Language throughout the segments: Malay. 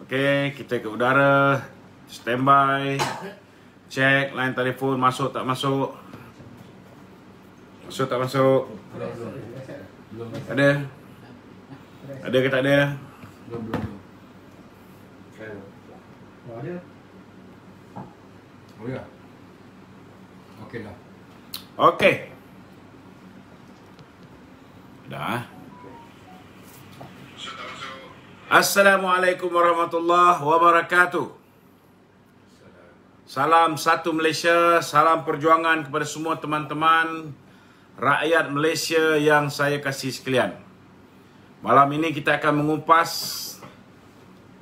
Okey, kita ke udara. Standby. Cek line telefon masuk tak masuk. Masuk tak masuk? Ada? Ada ke tak ada? Belum. Ada. Oh ya. Okey dah. Okey. Dah. Assalamualaikum warahmatullahi wabarakatuh. Salam satu Malaysia, salam perjuangan kepada semua teman-teman rakyat Malaysia yang saya kasih sekalian. Malam ini kita akan mengupas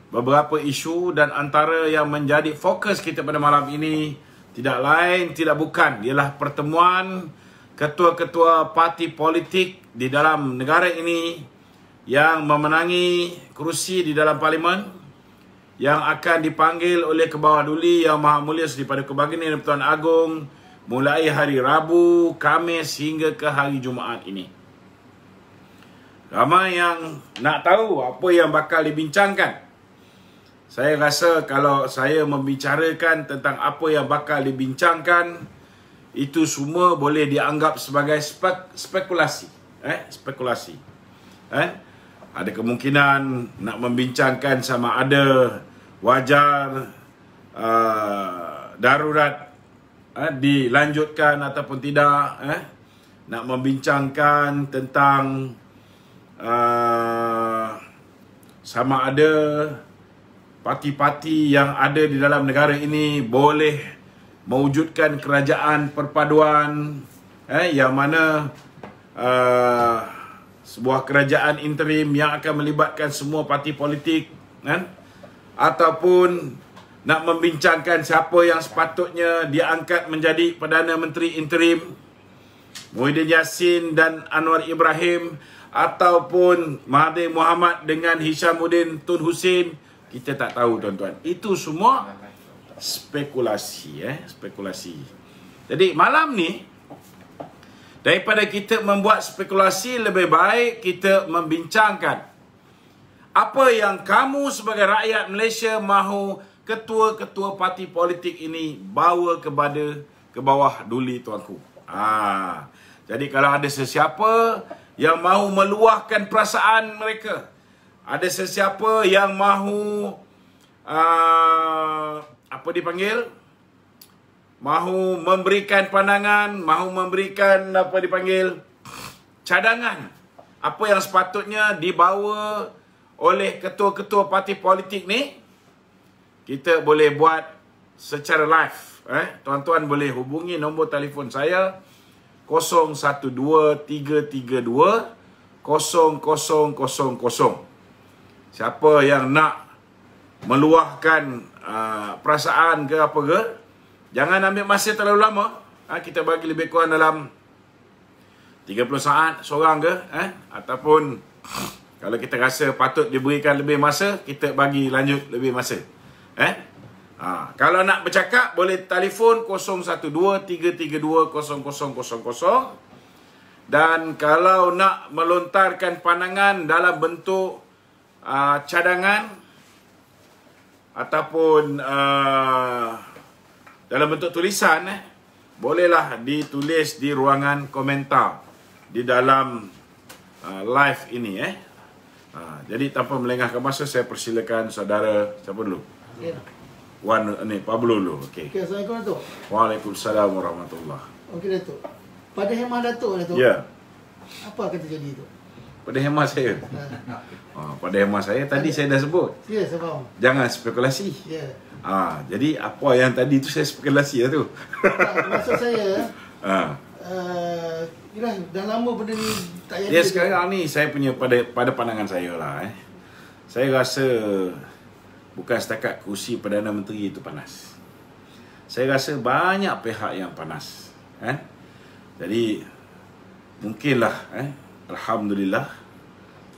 beberapa isu dan antara yang menjadi fokus kita pada malam ini tidak lain, tidak bukan, ialah pertemuan ketua-ketua parti politik di dalam negara ini yang memenangi kerusi di dalam parlimen, yang akan dipanggil oleh Kebawah Duli Yang Maha Mulia daripada Kebagingan Pertuan Agong mulai hari Rabu, Khamis hingga ke hari Jumaat ini. Ramai yang nak tahu apa yang bakal dibincangkan. Saya rasa kalau saya membicarakan tentang apa yang bakal dibincangkan, itu semua boleh dianggap sebagai spekulasi. Spekulasi. Ada kemungkinan nak membincangkan sama ada wajar darurat dilanjutkan ataupun tidak. Nak membincangkan tentang sama ada parti-parti yang ada di dalam negara ini boleh mewujudkan kerajaan perpaduan yang mana sebuah kerajaan interim yang akan melibatkan semua parti politik, ataupun nak membincangkan siapa yang sepatutnya diangkat menjadi Perdana Menteri interim, Muhyiddin Yassin dan Anwar Ibrahim, ataupun Mahathir Mohamad dengan Hishamuddin Tun Hussein. Kita tak tahu, tuan-tuan. Itu semua spekulasi. Spekulasi. Jadi malam ni, daripada kita membuat spekulasi, lebih baik kita membincangkan apa yang kamu sebagai rakyat Malaysia mahu ketua-ketua parti politik ini bawa ke bawah duli tuanku. Jadi kalau ada sesiapa yang mahu meluahkan perasaan mereka, ada sesiapa yang mahu apa dipanggil, mahu memberikan pandangan, mahu memberikan apa dipanggil cadangan, apa yang sepatutnya dibawa oleh ketua-ketua parti politik ni, kita boleh buat secara live. Tuan-tuan boleh hubungi nombor telefon saya 0123320000. Siapa yang nak meluahkan perasaan ke apa ke, jangan ambil masa terlalu lama. Kita bagi lebih kurang dalam 30 saat seorang ke. Ataupun kalau kita rasa patut diberikan lebih masa, kita bagi lanjut lebih masa. Kalau nak bercakap, boleh telefon 0123320000. Dan kalau nak melontarkan pandangan dalam bentuk cadangan ataupun dalam bentuk tulisan, bolehlah ditulis di ruangan komentar di dalam live ini. Jadi tanpa melengahkan masa, saya persilakan saudara siapa dulu? Pablo dulu. Okey. Assalamualaikum Datuk. Waalaikumsalam warahmatullahi. Okey Datuk. Pada hemah Datuk. Ya. Apa akan terjadi itu? Pada hemah saya. Pada hemah saya tadi saya dah sebut. Ya, saya faham. Jangan spekulasi. Ya. Jadi apa yang tadi tu saya spekulasi lah tu. Maksud saya, dah lama benda ni tak jadi. Ya, sekarang ni saya punya pada pandangan saya lah. Saya rasa bukan setakat kursi Perdana Menteri itu panas. Saya rasa banyak pihak yang panas. Jadi mungkinlah, alhamdulillah,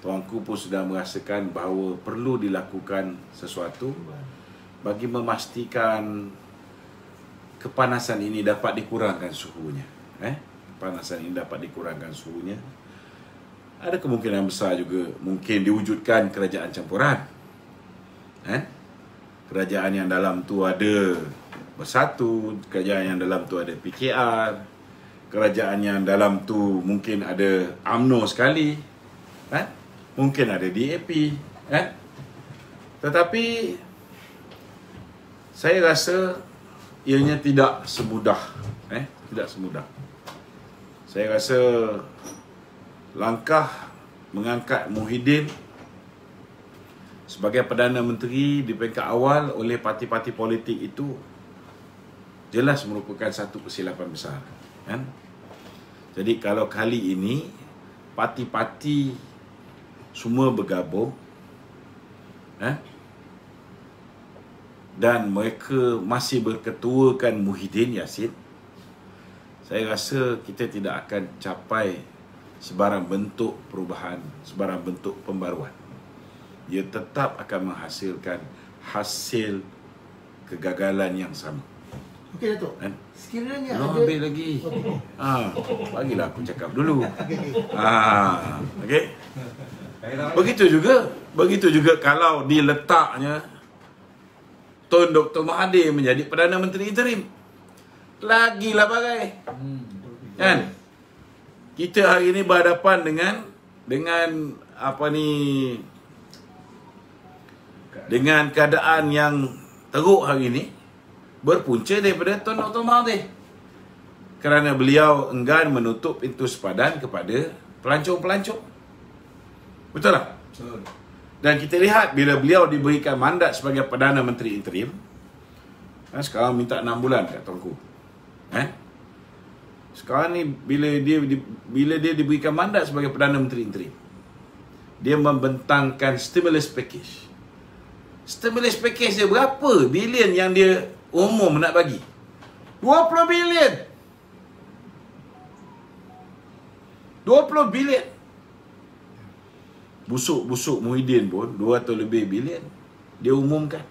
tuanku pun sudah merasakan bahawa perlu dilakukan sesuatu bagi memastikan kepanasan ini dapat dikurangkan suhunya. Kepanasan ini dapat dikurangkan suhunya. Ada kemungkinan besar juga mungkin diwujudkan kerajaan campuran. kerajaan yang dalam tu ada Bersatu, kerajaan yang dalam tu ada PKR, kerajaan yang dalam tu mungkin ada UMNO sekali, kan? Mungkin ada DAP, kan? Tetapi saya rasa ianya tidak semudah, tidak semudah. Saya rasa langkah mengangkat Muhyiddin sebagai Perdana Menteri di peringkat awal oleh parti-parti politik itu jelas merupakan satu kesilapan besar, kan? Jadi kalau kali ini parti-parti semua bergabung, dan mereka masih berketuakan Muhyiddin Yassin, saya rasa kita tidak akan capai sebarang bentuk perubahan, sebarang bentuk pembaruan. Dia tetap akan menghasilkan hasil kegagalan yang sama. Okey Datuk. Sekiranya Belum ada habis lagi. Bagilah aku cakap dulu. Okey. Begitu juga kalau diletaknya Tun Dr. Mahathir menjadi Perdana Menteri interim. Lagilah bagai. Kan? Kita hari ini berhadapan dengan apa ni, dengan keadaan yang teruk hari ini berpunca daripada Tun Dr. Mahathir, kerana beliau enggan menutup pintu sepadan kepada pelancong-pelancong. Betul tak? Betul. Dan kita lihat bila beliau diberikan mandat sebagai Perdana Menteri interim, sekarang minta 6 bulan kat Tuanku. Sekarang ni bila dia diberikan mandat sebagai Perdana Menteri interim, dia membentangkan stimulus package. Stimulus package dia berapa bilion yang dia umum nak bagi? 20 bilion. 20 bilion. Busuk-busuk Muhyiddin pun 200 lebih bilion dia umumkan.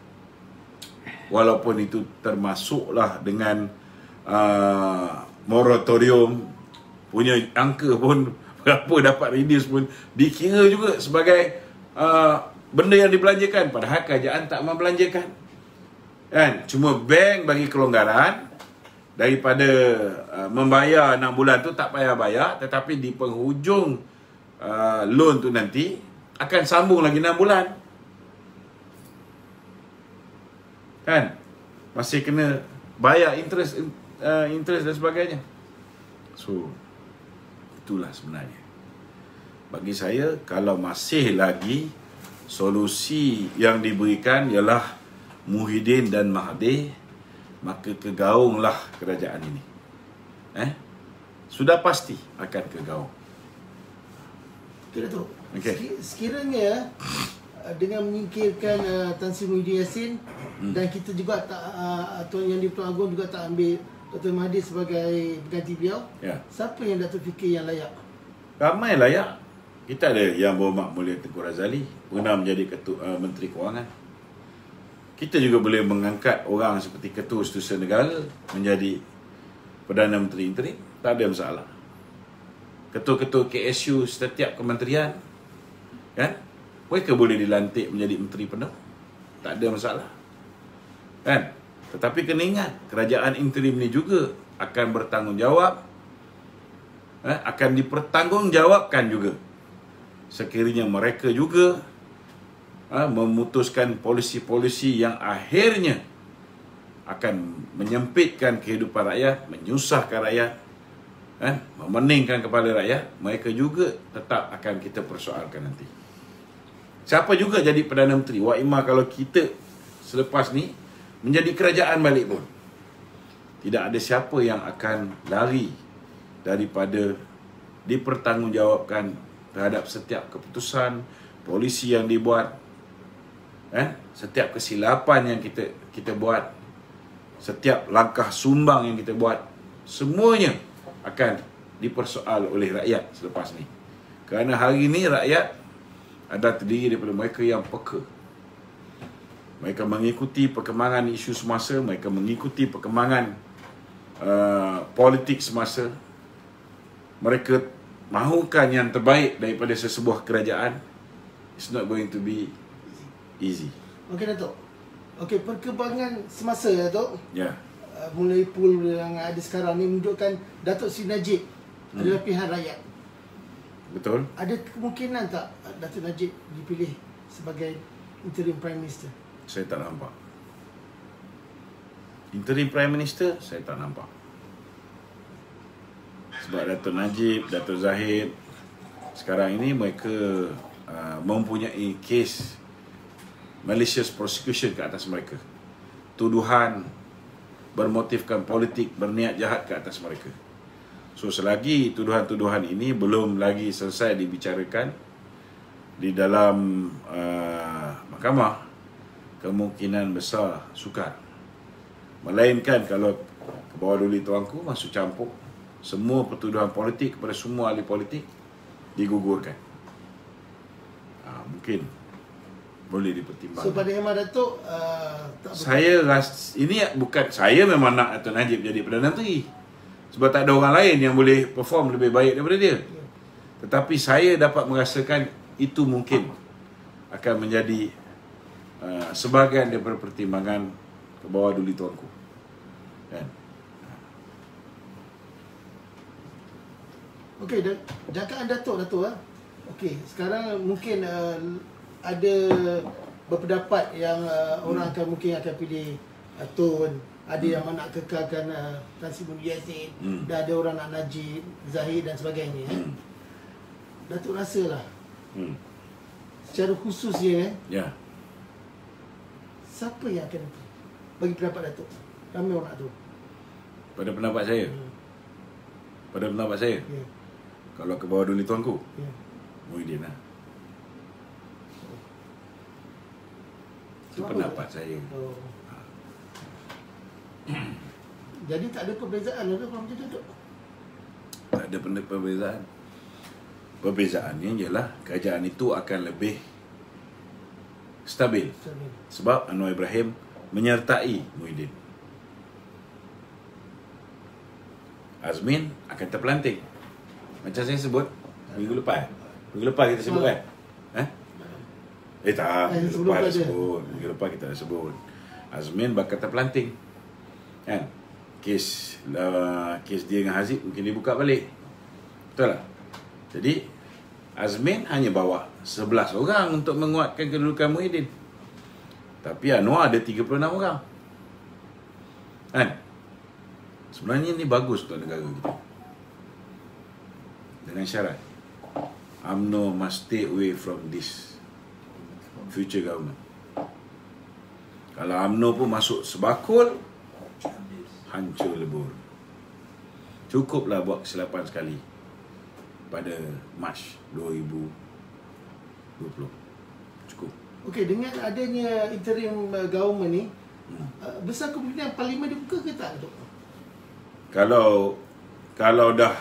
Walaupun itu termasuklah dengan moratorium punya angka pun berapa dapat reduce pun dikira juga sebagai benda yang dibelanjakan, padahal kerajaan tak membelanjakan, kan? Cuma bank bagi kelonggaran daripada membayar 6 bulan tu tak payah bayar, tetapi di penghujung loan tu nanti akan sambung lagi 6 bulan, kan? Masih kena bayar interest dan sebagainya. So itulah sebenarnya bagi saya, kalau masih lagi solusi yang diberikan ialah Muhyiddin dan Mahathir, maka kegaunglah kerajaan ini. Sudah pasti akan kegaung. Okey Datuk. Okey. Sekiranya dengan menyingkirkan Tan Sri Muhyiddin Yassin, dan kita juga tak Tuan Yang di-Pertuan Agong juga tak ambil Dr. Mahathir sebagai pengganti beliau, siapa yang Datuk fikir yang layak? Ramai layak. Kita ada Yang Berhormat Mulia Tengku Razali pernah menjadi Menteri Kewangan. Kita juga boleh mengangkat orang seperti Ketua Setiausaha Negara menjadi Perdana Menteri interim, tak ada masalah. Ketua-ketua KSU setiap kementerian, kan, mereka boleh dilantik menjadi menteri penuh, tak ada masalah, kan? Tetapi kena ingat, kerajaan interim ni juga akan bertanggungjawab, akan dipertanggungjawabkan juga sekiranya mereka juga memutuskan polisi-polisi yang akhirnya akan menyempitkan kehidupan rakyat, menyusahkan rakyat, memeningkan kepala rakyat. Mereka juga tetap akan kita persoalkan nanti. Siapa juga jadi Perdana Menteri, Wak Imah, kalau kita selepas ni menjadi kerajaan balik pun, tidak ada siapa yang akan lari daripada dipertanggungjawabkan terhadap setiap keputusan polisi yang dibuat, setiap kesilapan yang kita buat, setiap langkah sumbang yang kita buat, semuanya akan dipersoal oleh rakyat selepas ni. Kerana hari ini rakyat adalah terdiri daripada mereka yang peka. Mereka mengikuti perkembangan isu semasa, mereka mengikuti perkembangan politik semasa. Mereka mahukan yang terbaik daripada sesebuah kerajaan. It's not going to be easy. Okey Datuk. Okey, perkembangan semasa Datuk, Ya. mulai pool yang ada sekarang ni menunjukkan Datuk Seri Najib adalah pilihan rakyat. Betul? Ada kemungkinan tak Datuk Najib dipilih sebagai interim Prime Minister? Saya tak nampak. Interim Prime Minister, saya tak nampak. Sebab Datuk Najib, Datuk Zahid, sekarang ini mereka mempunyai kes malicious prosecution ke atas mereka. Tuduhan bermotifkan politik, berniat jahat ke atas mereka. So selagi tuduhan-tuduhan ini belum lagi selesai dibicarakan di dalam mahkamah, kemungkinan besar sukar. Melainkan kalau ke bawah duli tuanku masuk campur semua pertuduhan politik kepada semua ahli politik digugurkan. Mungkin boleh dipertimbangkan. So pada hemat Datuk, tak Saya rasa ini bukan, saya memang nak Datuk Najib jadi Perdana Menteri. Sebab tak ada orang lain yang boleh perform lebih baik daripada dia. Tetapi saya dapat merasakan itu mungkin akan menjadi sebahagian daripada pertimbangan ke bawah duli tuanku. Kan? Okey, jangkaan Datuk okey, sekarang mungkin ada berpendapat yang orang mungkin akan pilih Tun, ada yang nak kekalkan Tan Sri Muhyiddin Yassin, dan ada orang nak Najib, Zahid dan sebagainya. Datuk rasalah secara khususnya Ya. siapa yang akan bagi pendapat Datuk? Ramai orang nak tahu. Pada pendapat saya. Pada pendapat saya. Ya. Kalau ke bawah duli tuanku, Ya. Muhyiddin lah. Itu Sebab pendapat apa? saya. Oh. Jadi tak ada perbezaan ada kalau macam tu, Datuk? Tak ada perbezaan. Perbezaannya ialah kerajaan itu akan lebih stabil. Sebab Anwar Ibrahim menyertai Muhyiddin. Azmin akan terpelanting. Macam saya sebut minggu lepas. Minggu lepas kita sebut kan? Tak, minggu lepas dah sebut. Minggu lepas kita dah sebut. Azmin bakal terpelanting. Kan? Kes dia dengan Hazib mungkin dibuka balik. Betul tak? Jadi Azmin hanya bawa 11 orang untuk menguatkan kedudukan Muhyiddin. Tapi Anwar ada 36 orang. Kan? Sebenarnya ini bagus untuk negara kita. Dengan syarat UMNO must stay away from this future government. Kalau UMNO pun masuk sebakul, hancur lebur. Cukuplah buat kesilapan sekali pada Mac 2020. Cukup. Okey, dengan adanya interim government ni, besar kemungkinan parlimen dibuka ke tak, Datuk? Kalau dah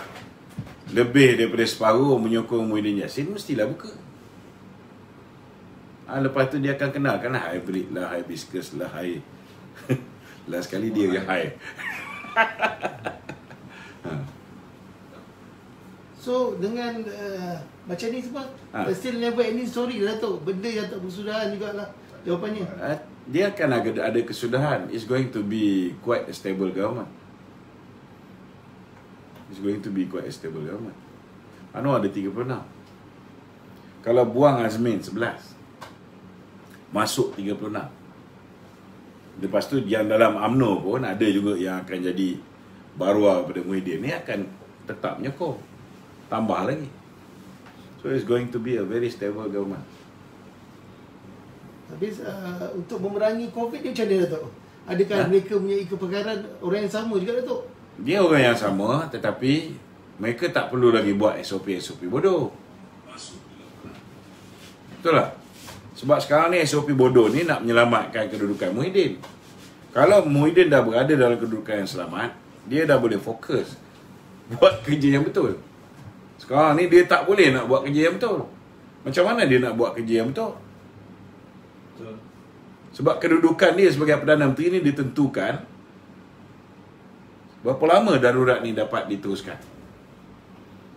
lebih daripada separuh menyokong Muhyiddin Yassin, mestilah buka. Lepas tu dia akan kenalkan lah hybrid lah, hibiscus lah, last sekali dia yang high. So dengan macam ni semua, still never ending story lah, Datuk. Benda yang tak bersudahan jugalah jawapannya. Dia akan ada kesudahan. It's going to be quite a stable government. It's going to be quite a stable government. Anwar ada 36. Kalau buang Azmin 11, masuk 36. Lepas tu yang dalam UMNO pun ada juga yang akan jadi baruah pada Muhyiddin ni akan tetap menyokong. Tambah lagi. So it's going to be a very stable government. Habis untuk memerangi COVID ni macam mana, Datuk? Adakah mereka punya kepakaran orang yang sama juga, Datuk? Dia orang yang sama, tetapi mereka tak perlu lagi buat SOP bodoh. Betul tak? Sebab sekarang ni SOP bodoh ni nak menyelamatkan kedudukan Muhyiddin. Kalau Muhyiddin dah berada dalam kedudukan yang selamat, dia dah boleh fokus buat kerja yang betul. Sekarang ni dia tak boleh nak buat kerja yang betul. Macam mana dia nak buat kerja yang betul? Sebab kedudukan dia sebagai Perdana Menteri ni ditentukan berapa lama darurat ni dapat diteruskan.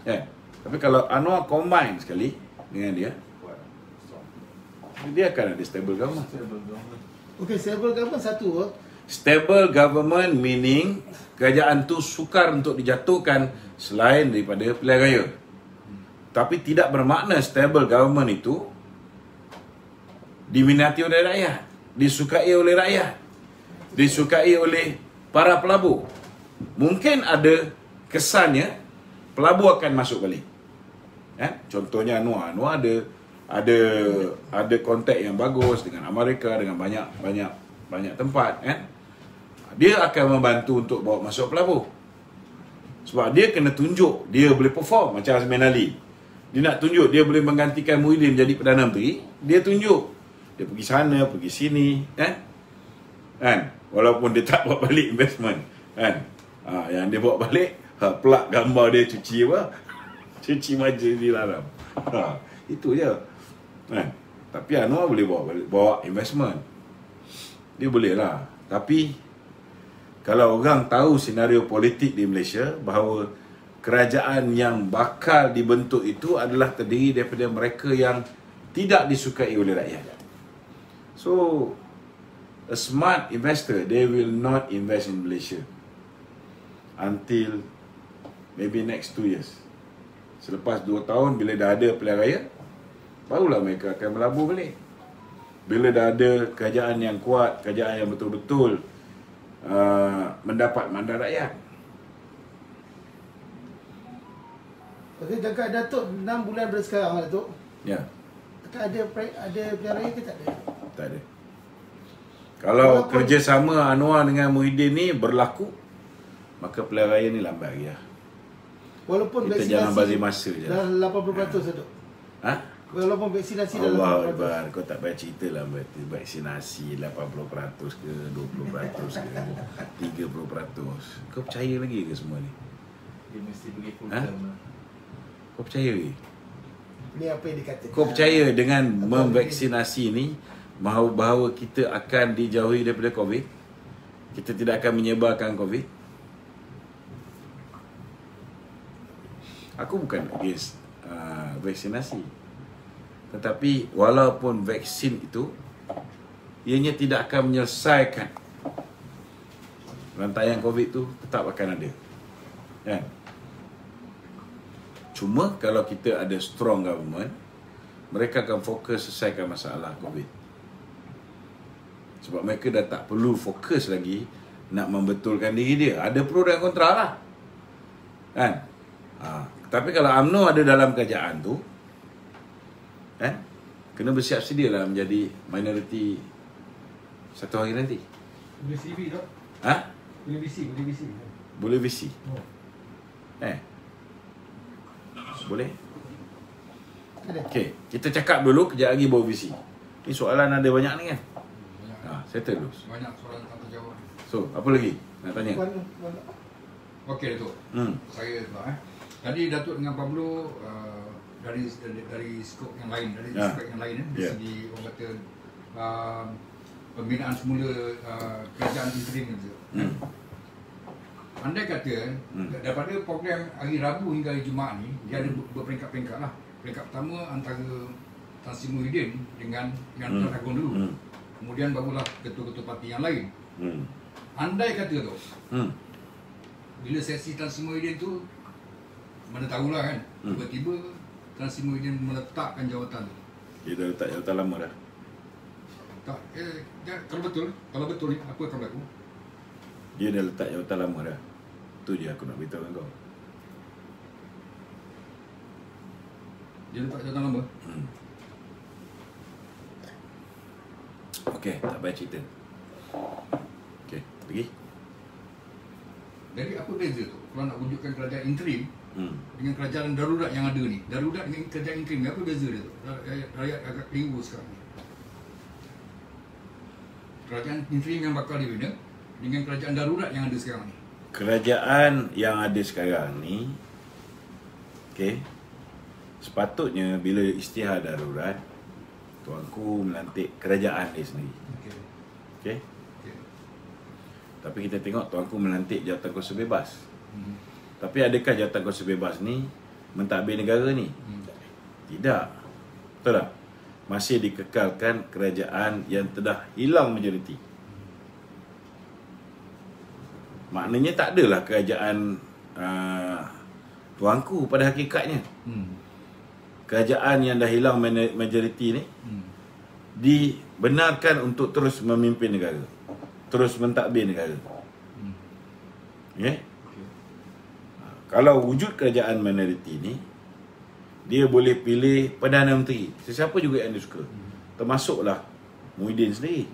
Tapi kalau Anwar combine sekali dengan dia akan ada stable government. Okey, stable government satu. Stable government meaning kerajaan tu sukar untuk dijatuhkan selain daripada pilihan raya. Tapi tidak bermakna stable government itu diminati oleh rakyat, disukai oleh rakyat, disukai oleh para pelabur. Mungkin ada kesannya pelabur akan masuk balik. Contohnya Anwar ada kontak yang bagus dengan Amerika, dengan banyak tempat, dia akan membantu untuk bawa masuk pelabur. Sebab dia kena tunjuk dia boleh perform macam Azmin Ali. Dia nak tunjuk dia boleh menggantikan Muhyiddin jadi Perdana Menteri, dia tunjuk. Dia pergi sana, pergi sini, kan? Walaupun dia tak bawa balik investment, kan? Yang dia bawa balik plak gambar dia cuci apa? Cuci majlis di dalam. Itu je. Kan? Tapi Anwar boleh bawa investment. Dia boleh lah. Tapi kalau orang tahu senario politik di Malaysia bahawa kerajaan yang bakal dibentuk itu adalah terdiri daripada mereka yang tidak disukai oleh rakyat. So, a smart investor, they will not invest in Malaysia until maybe next 2 years. Selepas 2 tahun, bila dah ada pilihan raya, barulah mereka akan melabur balik. Bila dah ada kerajaan yang kuat, kerajaan yang betul-betul mendapat mandat rakyat. Okey, dekat Datuk 6 bulan dari sekarang, Datuk. Ya. Ada pilihan raya ke tak ada? Tak ada. Kalau kerjasama Anwar dengan Muhyiddin ni berlaku, maka pilihan raya ni lambat lagi lah. Walaupun kita jangan bagi masa je. Dah 80%, Datuk. Walaupun vaksinasi dah 80%. Allah Akbar, kau tak payah cerita lah vaksinasi 80% ke 20% ke 30%. Kau percaya lagi ke semua ni? Dia mesti pergi full term lah. Kau percaya ke? Ni apa yang dikatakan? Kau percaya dengan memvaksinasi ni bahawa kita akan dijauhi daripada COVID? Kita tidak akan menyebarkan COVID? Aku bukan against vaksinasi. Tetapi walaupun vaksin itu ianya tidak akan menyelesaikan rantaian COVID tu, tetap akan ada. Kan? Cuma kalau kita ada strong government, mereka akan fokus selesaikan masalah COVID. Sebab mereka dah tak perlu fokus lagi nak membetulkan diri dia. Ada pro dan kontra lah. Kan? Tapi kalau UMNO ada dalam kerajaan tu, kena bersiap sedia lah menjadi minoriti satu hari nanti. Boleh CV tak? Boleh VC. Boleh VC. Boleh? Okey, kita cakap dulu, kejap lagi baru VC. Ni soalan ada banyak ni kan? Settle dulu. Banyak soalan tak terjawab. So, apa lagi nak tanya? Okey, Datuk. Saya pula tadi Datuk dengan Pablo dari skop yang lain, dari aspek yang lain dari segi orang kata pembinaan semula kerajaan interim itu. Andai kata daripada program hari Rabu hingga hari Jumaat ni, dia ada berperingkat-peringkat lah. Peringkat pertama antara Tan Sri Muhyiddin dengan Tuan Agong dulu. Kemudian barulah ketua-ketua parti yang lain. Andai kata tu, bila sesi Tan Sri Muhyiddin tu, mana tahulah kan, tiba-tiba Tan Sri Muhyiddin meletakkan jawatan tu. Dia dah letak jawatan lama dah. Tak, kalau betul ni, apa akan berlaku? Dia dah letak jawatan lama dah. Tu je aku nak beritahu dengan kau. Dia letak jawatan lama? Okey, tak payah cerita. Okey, pergi. Jadi apa beza tu? Kalau nak wujudkan kerajaan interim dengan kerajaan darurat yang ada ni. Darurat dengan kerajaan interim, apa beza dia tu? Rakyat agak keliru sekarang ni. Kerajaan interim yang bakal dibina dengan kerajaan darurat yang ada sekarang ni. Kerajaan yang ada sekarang ni, okey, sepatutnya bila isytihar darurat, tuanku melantik kerajaan dia sendiri. Okey. Tapi kita tengok tuanku melantik jawatan kuasa bebas. Tapi adakah jawatan kuasa bebas ni mentadbir negara ni? Tidak. Betul tak? masih dikekalkan kerajaan yang telah hilang majoriti. Maknanya tak adalah kerajaan tuanku pada hakikatnya. Kerajaan yang dah hilang majoriti ni dibenarkan untuk terus memimpin negara, terus mentadbir negara. Okay? Kalau wujud kerajaan minoriti ni, dia boleh pilih Perdana Menteri sesiapa juga yang dia suka, termasuklah Muhyiddin sendiri.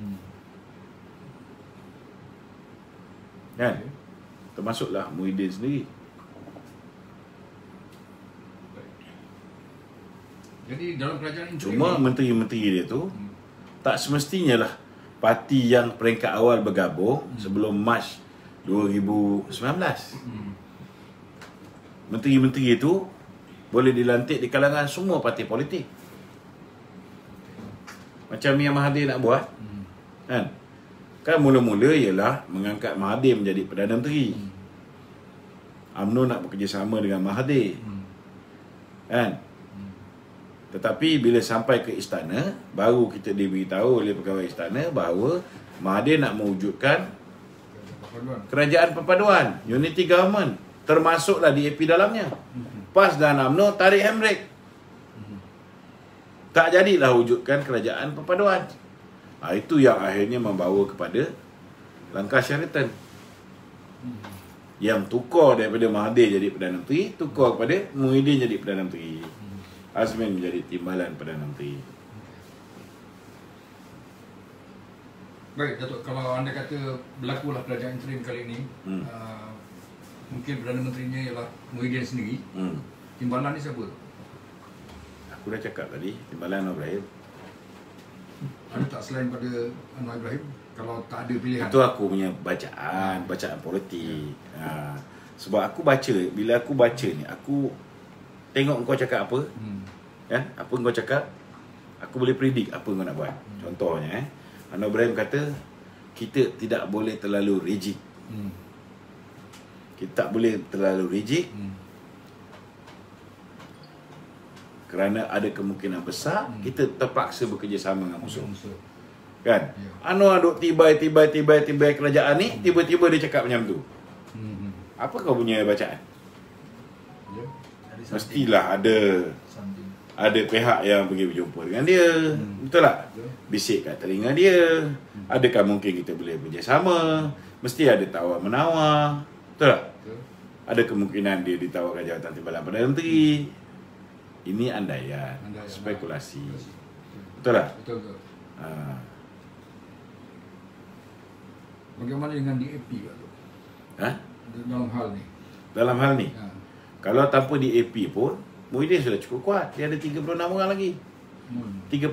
Kan? Termasuklah Muhyiddin sendiri. Jadi dalam kerajaan ini cuma menteri-menteri dia tu tak semestinya lah parti yang peringkat awal bergabung sebelum Mac 2019. Menteri-menteri itu boleh dilantik di kalangan semua parti politik. Macam yang Mahathir nak buat. Kan mula-mula ialah mengangkat Mahathir menjadi Perdana Menteri. UMNO nak bekerjasama dengan Mahathir. Kan? Tetapi bila sampai ke istana, baru kita diberitahu oleh pegawai istana bahawa Mahathir nak mewujudkan kerajaan perpaduan, unity government, termasuklah DAP dalamnya. PAS dan UMNO tarik handbrake. Tak jadilah wujudkan kerajaan perpaduan. Itu yang akhirnya membawa kepada langkah Sheraton, yang tukar daripada Mahathir jadi Perdana Menteri, tukar kepada Muhyiddin jadi Perdana Menteri, Azmin menjadi timbalan Perdana Menteri. Baik, Datuk, kalau anda kata berlakulah kerajaan interim kali ini, mungkin Perdana Menterinya ialah Muhyiddin sendiri. Timbalan ni siapa? Aku dah cakap tadi, timbalan Anwar Ibrahim. Ada tak selain pada Anwar Ibrahim? Kalau tak ada pilihan? Itu aku punya bacaan politik. Sebab aku baca, bila aku baca ni, aku tengok kau cakap apa, apa kau cakap, aku boleh predict apa kau nak buat. Contohnya, Anwar Ibrahim kata, kita tidak boleh terlalu rigid. Kita tak boleh terlalu rigid, kerana ada kemungkinan besar kita terpaksa bekerjasama dengan musuh. Kan? Anwar duk tibai kerajaan ni, tiba-tiba dia cakap macam tu. Apa kau punya bacaan? Mestilah ada pihak yang pergi berjumpa dengan dia. Betul tak? Bisik kat telinga dia. Adakah mungkin kita boleh bekerjasama? Mesti ada tawar-menawar. Betul tak? Ada kemungkinan dia ditawarkan jawatan timbalan Perdana Menteri. Ini andaian, spekulasi. Betul tak? Betul. Bagaimana dengan DAP? Dalam hal ni? Dalam hal ni? Kalau tanpa DAP pun, Muhyiddin sudah cukup kuat. Dia ada 36 orang lagi. 36,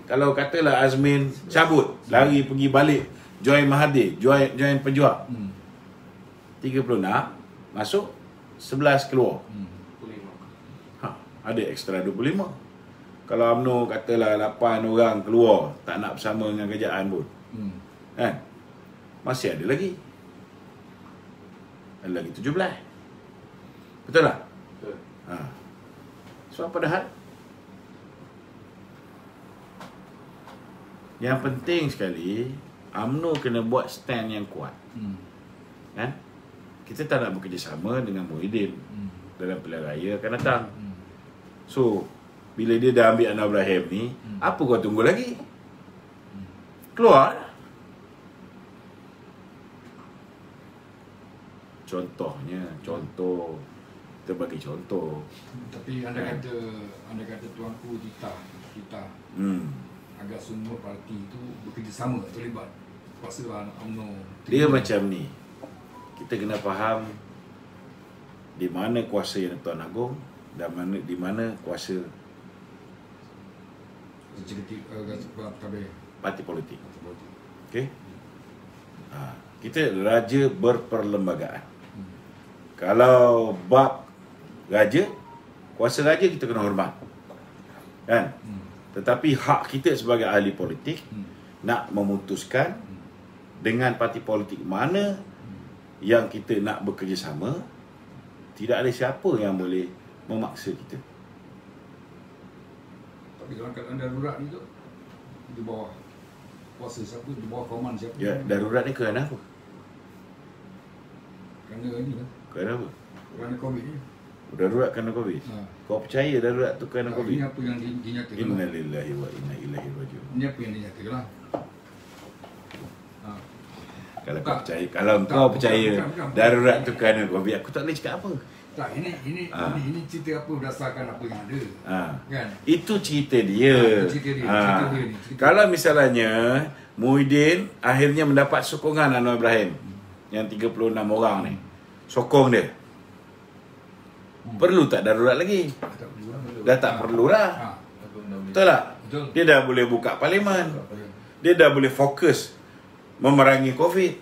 kalau katalah Azmin cabut, lari pergi balik, join Mahathir, join Pejuang. 36 masuk, 11 keluar. Ada ekstra 25. Kalau UMNO katalah 8 orang keluar, tak nak bersama dengan kerajaan pun, kan? Masih ada lagi. Ada lagi 17. Betul tak? Betul. So padahal yang penting sekali, UMNO kena buat stand yang kuat. Kan? Kita tak nak bekerjasama dengan Muhyiddin dalam pilihan raya akan datang. So, bila dia dah ambil Anwar Ibrahim ni, apa kau tunggu lagi? Keluar. Contohnya, kita bagi contoh. Tapi anda kata tuanku kita agak semua parti itu bekerjasama, terlibat. Paksalah UMNO. Dia macam ni. Kita kena faham di mana kuasa yang Tuan Agong dan di mana kuasa parti politik. Okey. Kita raja berperlembagaan. Kalau bab raja, kuasa raja kita kena hormat. Kan? Tetapi hak kita sebagai ahli politik nak memutuskan dengan parti politik mana yang kita nak bekerjasama. Tidak ada siapa yang boleh memaksa kita. Tapi dalam keadaan darurat ni tu di bawah kuasa siapa, di bawah koman siapa. Ya, darurat ni kerana apa? Kerana ni lah. Kerana apa? Kerana COVID ni. Darurat kerana COVID. Ha. Kau percaya darurat tu kerana COVID? Ini apa yang dinyatakan. Innalillahi wa inna ilaihi raji'un. Ini apa yang dinyatakan lah. Ha. Kalau Tak. kau percaya, kalau Tak, kau percaya bukan. darurat tu kerana COVID, aku tak boleh cakap apa. Tak, ini cerita apa berdasarkan apa yang ada. Ha. Kan? Itu cerita dia. Itu cerita dia, cerita dia ni, cerita Kalau misalnya Muhyiddin akhirnya mendapat sokongan Anwar Ibrahim yang 36 orang ni, sokong dia, perlu tak darurat lagi? Tak perlu lah. Dah tak perlu lah. Ha. Betul tak? Betul. Dia dah boleh buka parlimen. Dia dah boleh fokus memerangi COVID.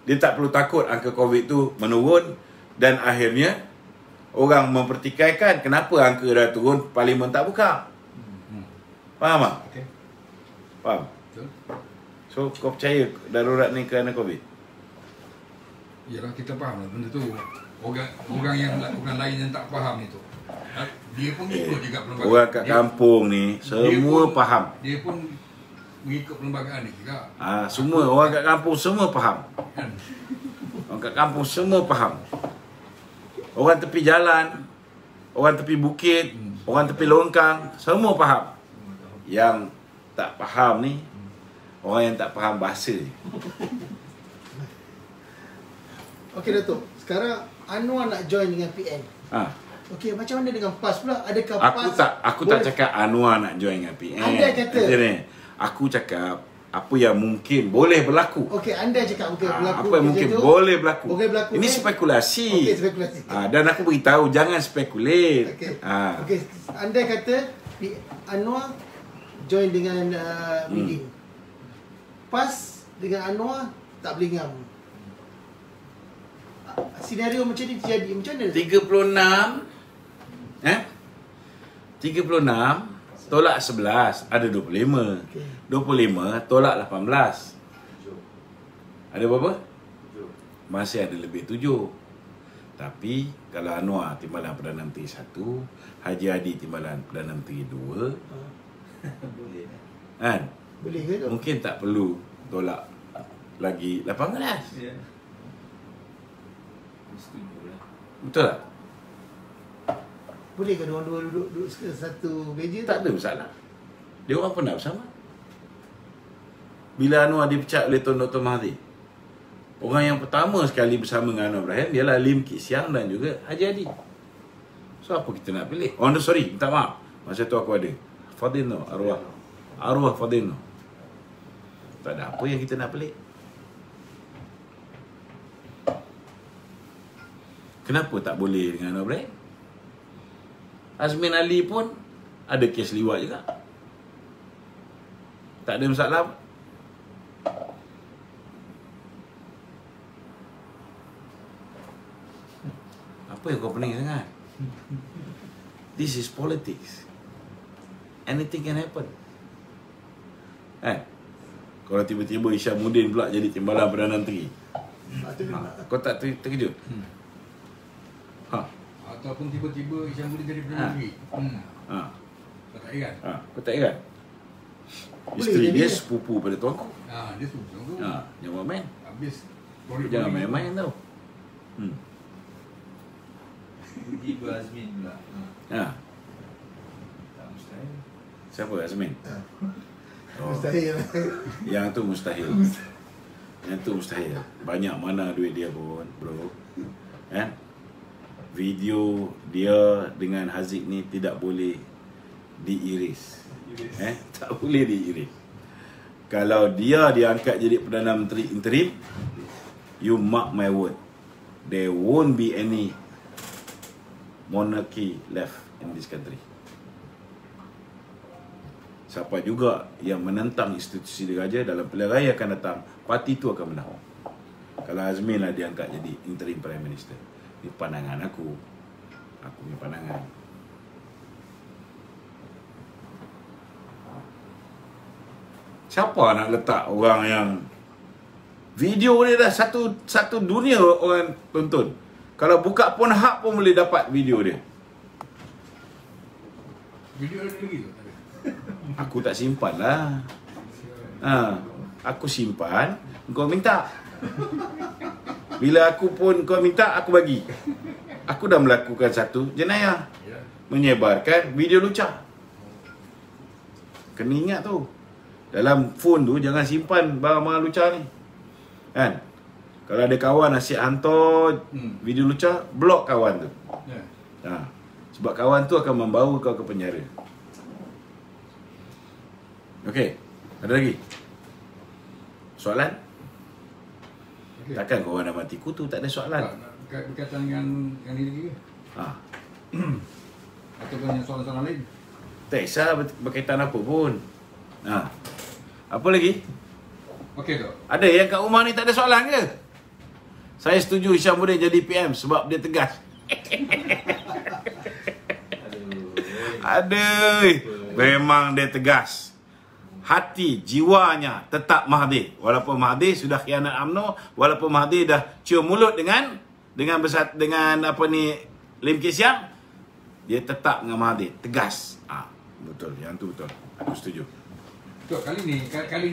Dia tak perlu takut angka COVID tu menurun. Dan akhirnya orang mempertikaikan kenapa angka dah turun, parlimen tak buka. Faham tak? Okey. Faham? Betul. So kau percaya darurat ni kerana COVID? Yalah, kita faham lah benda tu. Orang yang orang lain yang tak faham itu. Dia pun ikut juga perlembagaan. Orang kat kampung ni semua pun, faham. Dia pun mengikut perlembagaan ni juga. Semua orang kat kampung semua faham. Kan? Orang kat kampung semua faham. Orang tepi jalan, orang tepi bukit, orang tepi longkang, semua faham. Yang tak faham ni, orang yang tak faham bahasa je. Okey Datuk, sekarang Anwar nak join dengan PN. Okey, macam mana dengan PAS pula? Adakah PAS Aku tak cakap Anwar nak join dengan PN. Anda kata. Aku cakap apa yang mungkin boleh berlaku. Okey, anda cakap mungkin berlaku. Apa yang mungkin boleh berlaku. Boleh berlaku. Ini spekulasi. Okey, spekulasi. Dan aku beritahu jangan spekulat. Okey. Okey, anda kata Anwar join dengan Muhyiddin. PAS dengan Anwar tak boleh ngam. Senario macam ni terjadi macam mana? 36 tolak 11 ada 25. Okey. 25 tolak 18. Ada berapa? 7. Masih ada lebih 7. Tapi kalau Anwar timbalan Perdana Menteri 1, Haji Hadi timbalan Perdana Menteri 2, Boleh. kan? Boleh ke tu? Mungkin tak perlu tolak lagi 18. Ya. Setuju lah. Betul tak? Boleh ke dua-dua duduk satu meja? Tak ada masalah. Dia orang pernah bersama. Bila Anwar dipecat oleh Tun Dr. Mahathir, orang yang pertama sekali bersama dengan Anwar Ibrahim ialah Lim Kit Siang dan juga Haji Hadi. So apa kita nak pilih? Oh no, sorry, minta maaf. Masa tu aku ada Fadil Nur, arwah Fadil Nur. Tak ada apa yang kita nak pelik. Kenapa tak boleh dengan Anwar Ibrahim? Azmin Ali pun ada kes liwat juga. Tak ada masalah. Apa yang kau pening sangat? This is politics. Anything can happen. Kan? Kalau tiba-tiba Isyamuddin pula jadi timbalan Perdana Menteri, kau tak terkejut? Ataupun tiba-tiba Isyamuddin jadi Perdana Menteri. Kau tak heran? Kau tak heran? Isteri dia sepupu pada tuanku. Dia sepupu tu. Jangan main. Habis. Jangan main-main tau. Tiba Azmin pula. Tak mustahil. Siapa Azmin? Mustahil. Yang tu mustahil. Yang tu mustahil. Banyak mana duit dia pun, bro. Kan? Video dia dengan Haziq ni tidak boleh diiris. Tak boleh diiris. Kalau dia diangkat jadi Perdana Menteri interim, you mark my word, there won't be any monarchy left in this country. Siapa juga yang menentang institusi diraja dalam pilihan raya akan datang, parti tu akan menang. Kalau Azmin lah diangkat jadi interim Prime Minister. Ini pandangan aku. Aku punya pandangan. Siapa nak letak orang yang video dia dah satu dunia orang tonton. Kalau buka Pornhub pun boleh dapat video dia. Video ada lagi tu? Aku tak simpan lah. Aku simpan, kau minta. Bila aku pun kau minta, aku bagi. Aku dah melakukan satu jenayah, menyebarkan video lucah. Kena ingat tu, dalam phone tu jangan simpan barang-barang lucah ni, kan? Kalau ada kawan asyik hantar video lucah, blok kawan tu. Sebab kawan tu akan membawa kau ke penjara. Okey, ada lagi soalan? Takkan kau orang dah mati kutu tak ada soalan? Berkaitan dengan yang ini lagi ke? Ataupun yang soalan-soalan lain? Tak kisah berkaitan apa pun. Apa lagi? Okey tu. Ada yang kat rumah ni tak ada soalan ke? Saya setuju Hishamuddin jadi PM sebab dia tegas. Aduh, memang dia tegas. Hati, jiwanya tetap Mahathir. Walaupun Mahathir sudah khianat UMNO, walaupun Mahathir dah cium mulut dengan apa ni, Lim Kee Siang, dia tetap dengan Mahathir, tegas. Betul, yang tu betul. Aku setuju. Betul, kali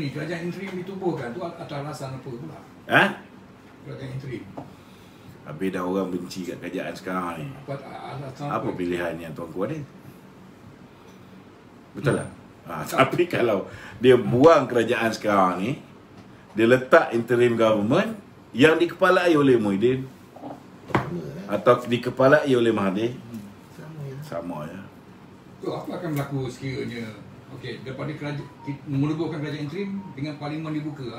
ni kerajaan interim ditubuhkan tu atas alasan apa pula? Kerajaan interim. Habis dah orang benci kat kerajaan sekarang ni. Apa pilihan yang tuanku ada? Betul tak? Tapi kalau dia buang kerajaan sekarang ni, dia letak interim government yang dikepalai oleh Muhyiddin atau dikepalai oleh Mahathir, sama je. So, apa akan berlaku sekiranya daripada menubuhkan kerajaan interim dengan parlimen dibuka?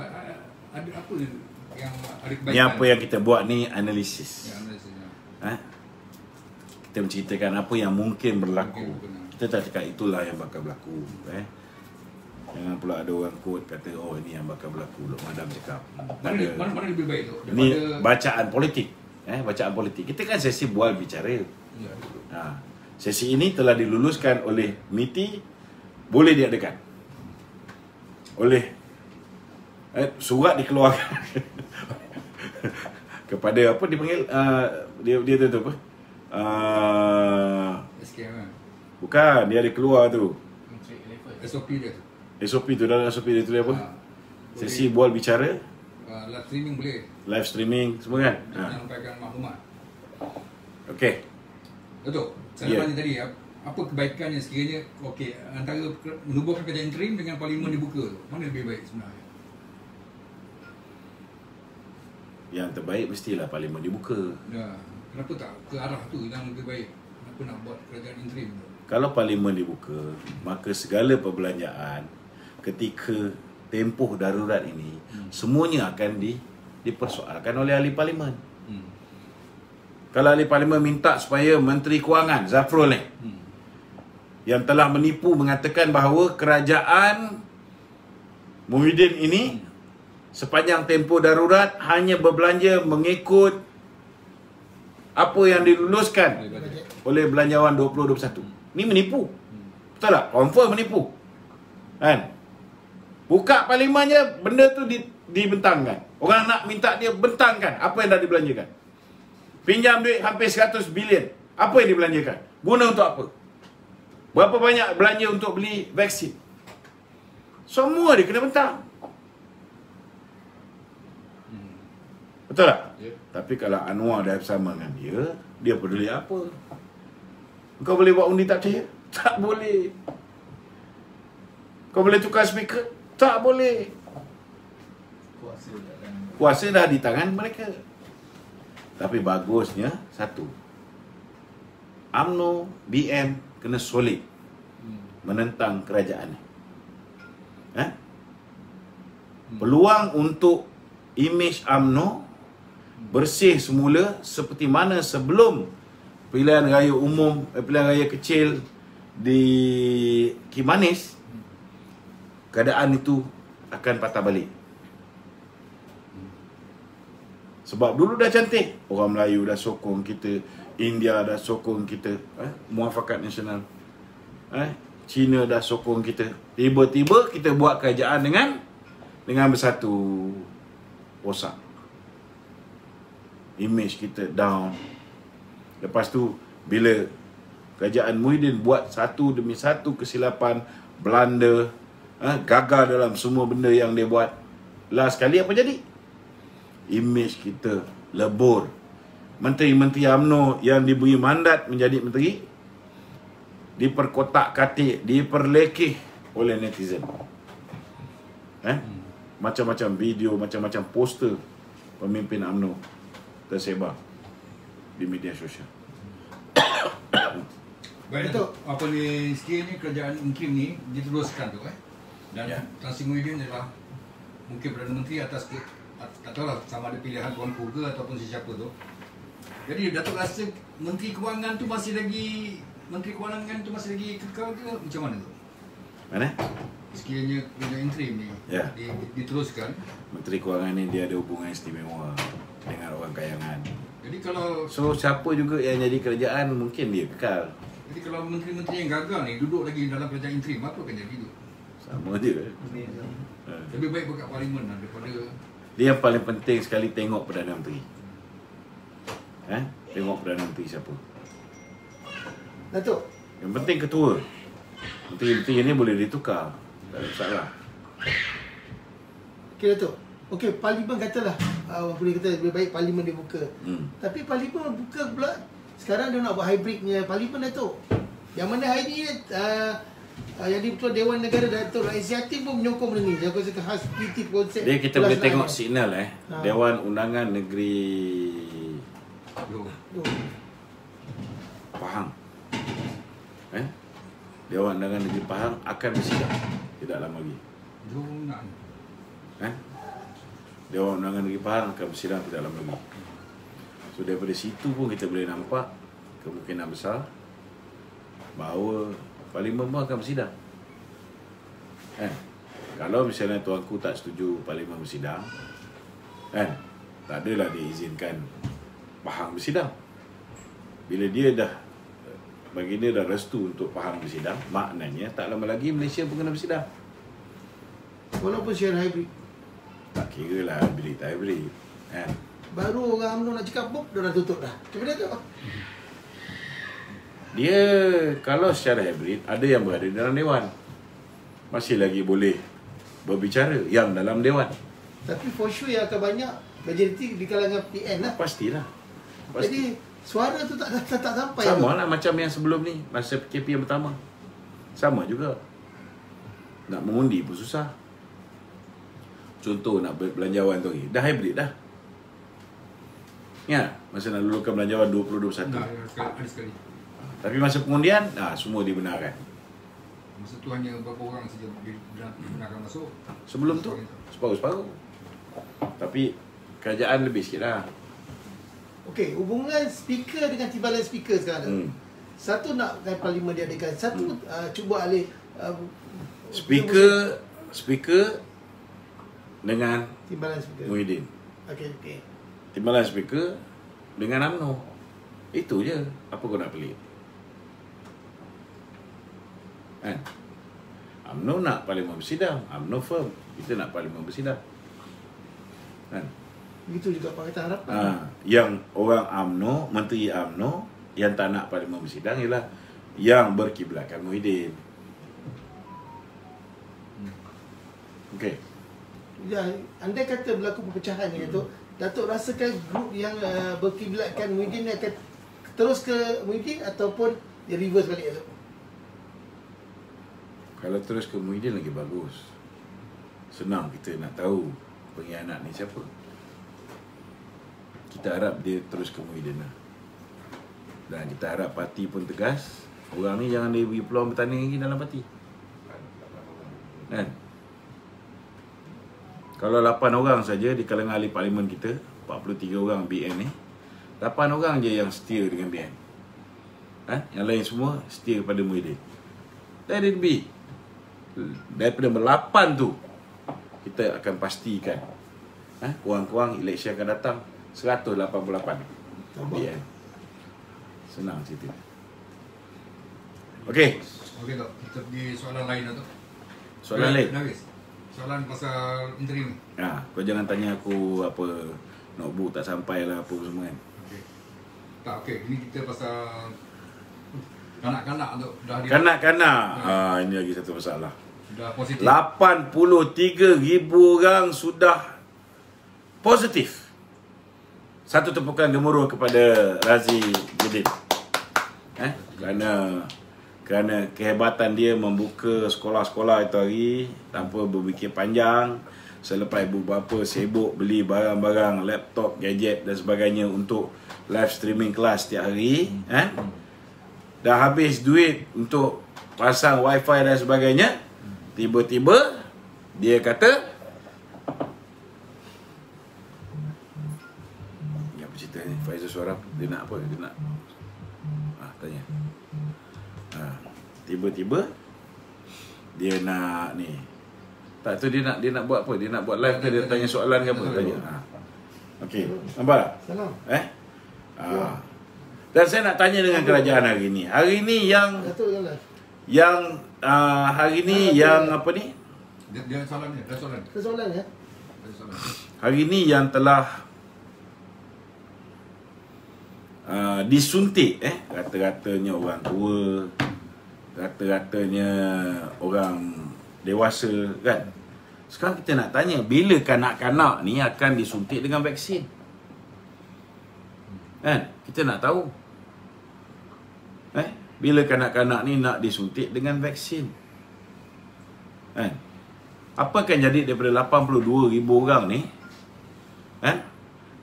Ada apa yang ada kebaikan? Yang apa yang kita buat ni analisis. Kita menceritakan apa yang mungkin berlaku. Kita tak cakap itulah yang bakal berlaku. Jangan pula ada orang quote kata ini yang bakal berlaku. Lok Madam cakap. Mana lebih baik tu? Ini bacaan politik. Bacaan politik. Kita kan sesi bual bicara. Sesi ini telah diluluskan oleh MITI, boleh diadakan. Oleh surat dikeluarkan kepada apa dipanggil dia tu apa? SKM. Bukan, dia ada keluar tu. SOP dia tu. SOP tu, dalam SOP dia tu dia apa? Sesi bual bicara. Live streaming boleh. Live streaming semua kan? Menyampaikan maklumat. Okey. Betul. Saya tanya tadi, apa kebaikannya sekiranya antara menubuhkan kerajaan interim dengan parlimen dibuka tu? Mana lebih baik sebenarnya? Yang terbaik mestilah parlimen dibuka. Kenapa tak ke arah tu yang lebih baik? Kenapa nak buat kerajaan interim tu? Kalau parlimen dibuka, maka segala perbelanjaan ketika tempoh darurat ini semuanya akan dipersoalkan oleh ahli parlimen. Kalau ahli parlimen minta supaya Menteri Kewangan Zafrul yang telah menipu mengatakan bahawa kerajaan Muhyiddin ini sepanjang tempoh darurat hanya berbelanja mengikut apa yang diluluskan oleh Belanjawan 2021. Ni menipu. Betul tak? Confirm menipu. Kan? Buka parlimen je, benda tu dibentangkan. Orang nak minta dia bentangkan apa yang dah dibelanjakan. Pinjam duit hampir 100 bilion. Apa yang dibelanjakan? Guna untuk apa? Berapa banyak belanja untuk beli vaksin? Semua dia kena bentang. Betul tak? Tapi kalau Anwar dah bersama dengan dia peduli apa? Kau boleh buat undi tak percaya? Tak boleh. Kau boleh tukar speaker? Tak boleh. Kuasa dah di tangan mereka. Tapi bagusnya satu, UMNO, BM kena solid menentang kerajaan ni. Peluang untuk imej UMNO bersih semula seperti mana sebelum pilihan raya umum, pilihan raya kecil di Kimanis, keadaan itu akan patah balik. Sebab dulu dah cantik, orang Melayu dah sokong kita, India dah sokong kita, Muafakat Nasional, Cina dah sokong kita. Tiba-tiba kita buat kerajaan dengan bersatu, rosak. Image kita down. Lepas tu bila kerajaan Muhyiddin buat satu demi satu kesilapan, Belanda, gagal dalam semua benda yang dia buat. Last kali apa jadi? Image kita lebur. Menteri-menteri UMNO yang diberi mandat menjadi menteri diperkotak-katik, diperlekeh oleh netizen. Macam-macam video, macam-macam poster pemimpin UMNO tersebar di media sosial. Baik, Datuk, apa ni sekiranya kerajaan Inkim ni diteruskan tu dan Tan Sri Muhyiddin adalah mungkin Perdana Menteri atas tak tahulah sama ada pilihan Tuan Ku ke ataupun sesiapa tu. Jadi Datuk rasa Menteri Kewangan tu masih lagi kekal ke macam mana tu? Mana? Sekiranya kerajaan interim ni diteruskan. Menteri Kewangan ni dia ada hubungan istimewa dengan orang kayangan. Jadi kalau siapa juga yang jadi kerajaan mungkin dia kekal. Jadi kalau menteri-menteri yang gagal ni duduk lagi dalam kerajaan interim, apa akan jadi tu? Sama je. Lebih baik berkat parlimen lah daripada. Dia yang paling penting sekali tengok Perdana Menteri. Tengok Perdana Menteri siapa. Datuk, yang penting ketua. Menteri-menteri ni boleh ditukar, tak ada masalah. Okey Datuk. Okey, parlimen katalah boleh kata lebih baik parlimen dibuka. Tapi parlimen buka pula sekarang dia nak buat hybridnya parlimen, Datuk. Yang mana hari ni yang di-Ketua Dewan Negara Datuk Rakyat Yatim pun menyokong benda ni. Dia kata khas PT konsep. Dia kita boleh tengok signal Dewan Undangan Negeri Pahang. Dewan Undangan Negeri Pahang akan bersidang tidak lama lagi. Dewan Undangan Negeri Pahang akan bersidang tidak lama lagi. So daripada situ pun kita boleh nampak kemungkinan besar bahawa parlimen pun akan bersidang. Kalau misalnya tuanku tak setuju parlimen bersidang, tak adalah dia izinkan Pahang bersidang. Bila dia dah baginda dah restu untuk Pahang bersidang, maknanya tak lama lagi Malaysia pun kena bersidang. Walaupun share hybrid. Tak kira lah hybrid tak hybrid. Baru orang UMNO nak cakap pop, dia dah tutup dah. Macam mana tu? Dia kalau secara hybrid, ada yang berada dalam Dewan, masih lagi boleh berbicara yang dalam Dewan. Tapi for sure yang akan banyak majoriti di kalangan PN lah. Pastilah. Jadi suara tu tak sampai. Sama lah macam yang sebelum ni, masa PKP yang pertama. Sama juga. Nak mengundi pun susah. Contoh nak belanjawan tu lagi, dah hybrid dah. Ya, masa nak lulukan belanjawan 2021. Ada sekali. Tapi masa pengundian, semua dibenarkan. Masa tu hanya beberapa orang saja dibenarkan masuk. Sebelum tu, separuh-separuh. Tapi kerajaan lebih sikit lah. Okey, hubungan speaker dengan timbalan speaker sekarang. Satu nak parlimen diadakan, satu cuba alih speaker dengan timbalan speaker Muhyiddin. Okey. Timbalan speaker dengan UMNO. Itu je. Apa kau nak pelik? UMNO nak parlimen bersidang. UMNO firm. Kita nak parlimen bersidang. Begitu juga Pakatan Harapan. Yang orang UMNO, menteri UMNO yang tak nak parlimen bersidang ialah yang berkiblatkan Muhyiddin. Okey. Ya, andai kata berlaku perpecahan ni, Datuk rasakan grup yang berkiblatkan Muhyiddin akan terus ke Muhyiddin ataupun dia reverse balik, Datuk? Kalau terus ke Muhyiddin lagi bagus. Senang kita nak tahu pengkhianat ni siapa. Kita harap dia terus ke Muhyiddin lah. Dan kita harap parti pun tegas. Orang ni jangan dia beri peluang bertanding lagi dalam parti. Kalau 8 orang saja di kalangan ahli parlimen kita, 43 orang BN ni, 8 orang je yang setia dengan BN. Yang lain semua setia kepada Muhyiddin. Let it be. Daripada 8 tu, kita akan pastikan kurang-kurang election akan datang 188 BN. Senang cerita. Okey. Okey, Dok. Kita pergi soalan lain, Dok. Soalan lain? Soalan pasal interim. Kau jangan tanya aku apa notebook tak sampai lah apa semua kan. Okey. Tak, okey. Ini kita pasal Kanak-kanak tu dah Kanak-kanak. Ini lagi satu masalah. Sudah positif. 83,000 orang sudah positif. Satu tepukan gemuruh kepada Razi Jidin. Kerana kehebatan dia membuka sekolah-sekolah itu hari tanpa berfikir panjang. Selepas ibu bapa sibuk beli barang-barang, laptop, gadget dan sebagainya untuk live streaming kelas setiap hari. Dah habis duit untuk pasang wifi dan sebagainya. Tiba-tiba dia kata, ni apa cerita ni? Faizal Suara, dia nak apa? Dia nak tanya. Tiba-tiba dia nak ni. Tak tahu dia nak buat apa? Dia nak buat live ke dia tanya soalan ke apa? Tanya. Okey, nampak tak? Salam. Dan saya nak tanya dengan kerajaan hari ni. Hari ni yang hari ni yang apa ni? Dia soalan ni, ada soalan. Ada soalan ya? Ada soalan. Hari ni yang telah disuntik rata-ratanya orang tua, rata-ratanya orang dewasa kan. Sekarang kita nak tanya, bila kanak-kanak ni akan disuntik dengan vaksin? Kan? Kita nak tahu. Bila kanak-kanak ni nak disuntik dengan vaksin? Kan? Apa akan jadi daripada 82,000 orang ni?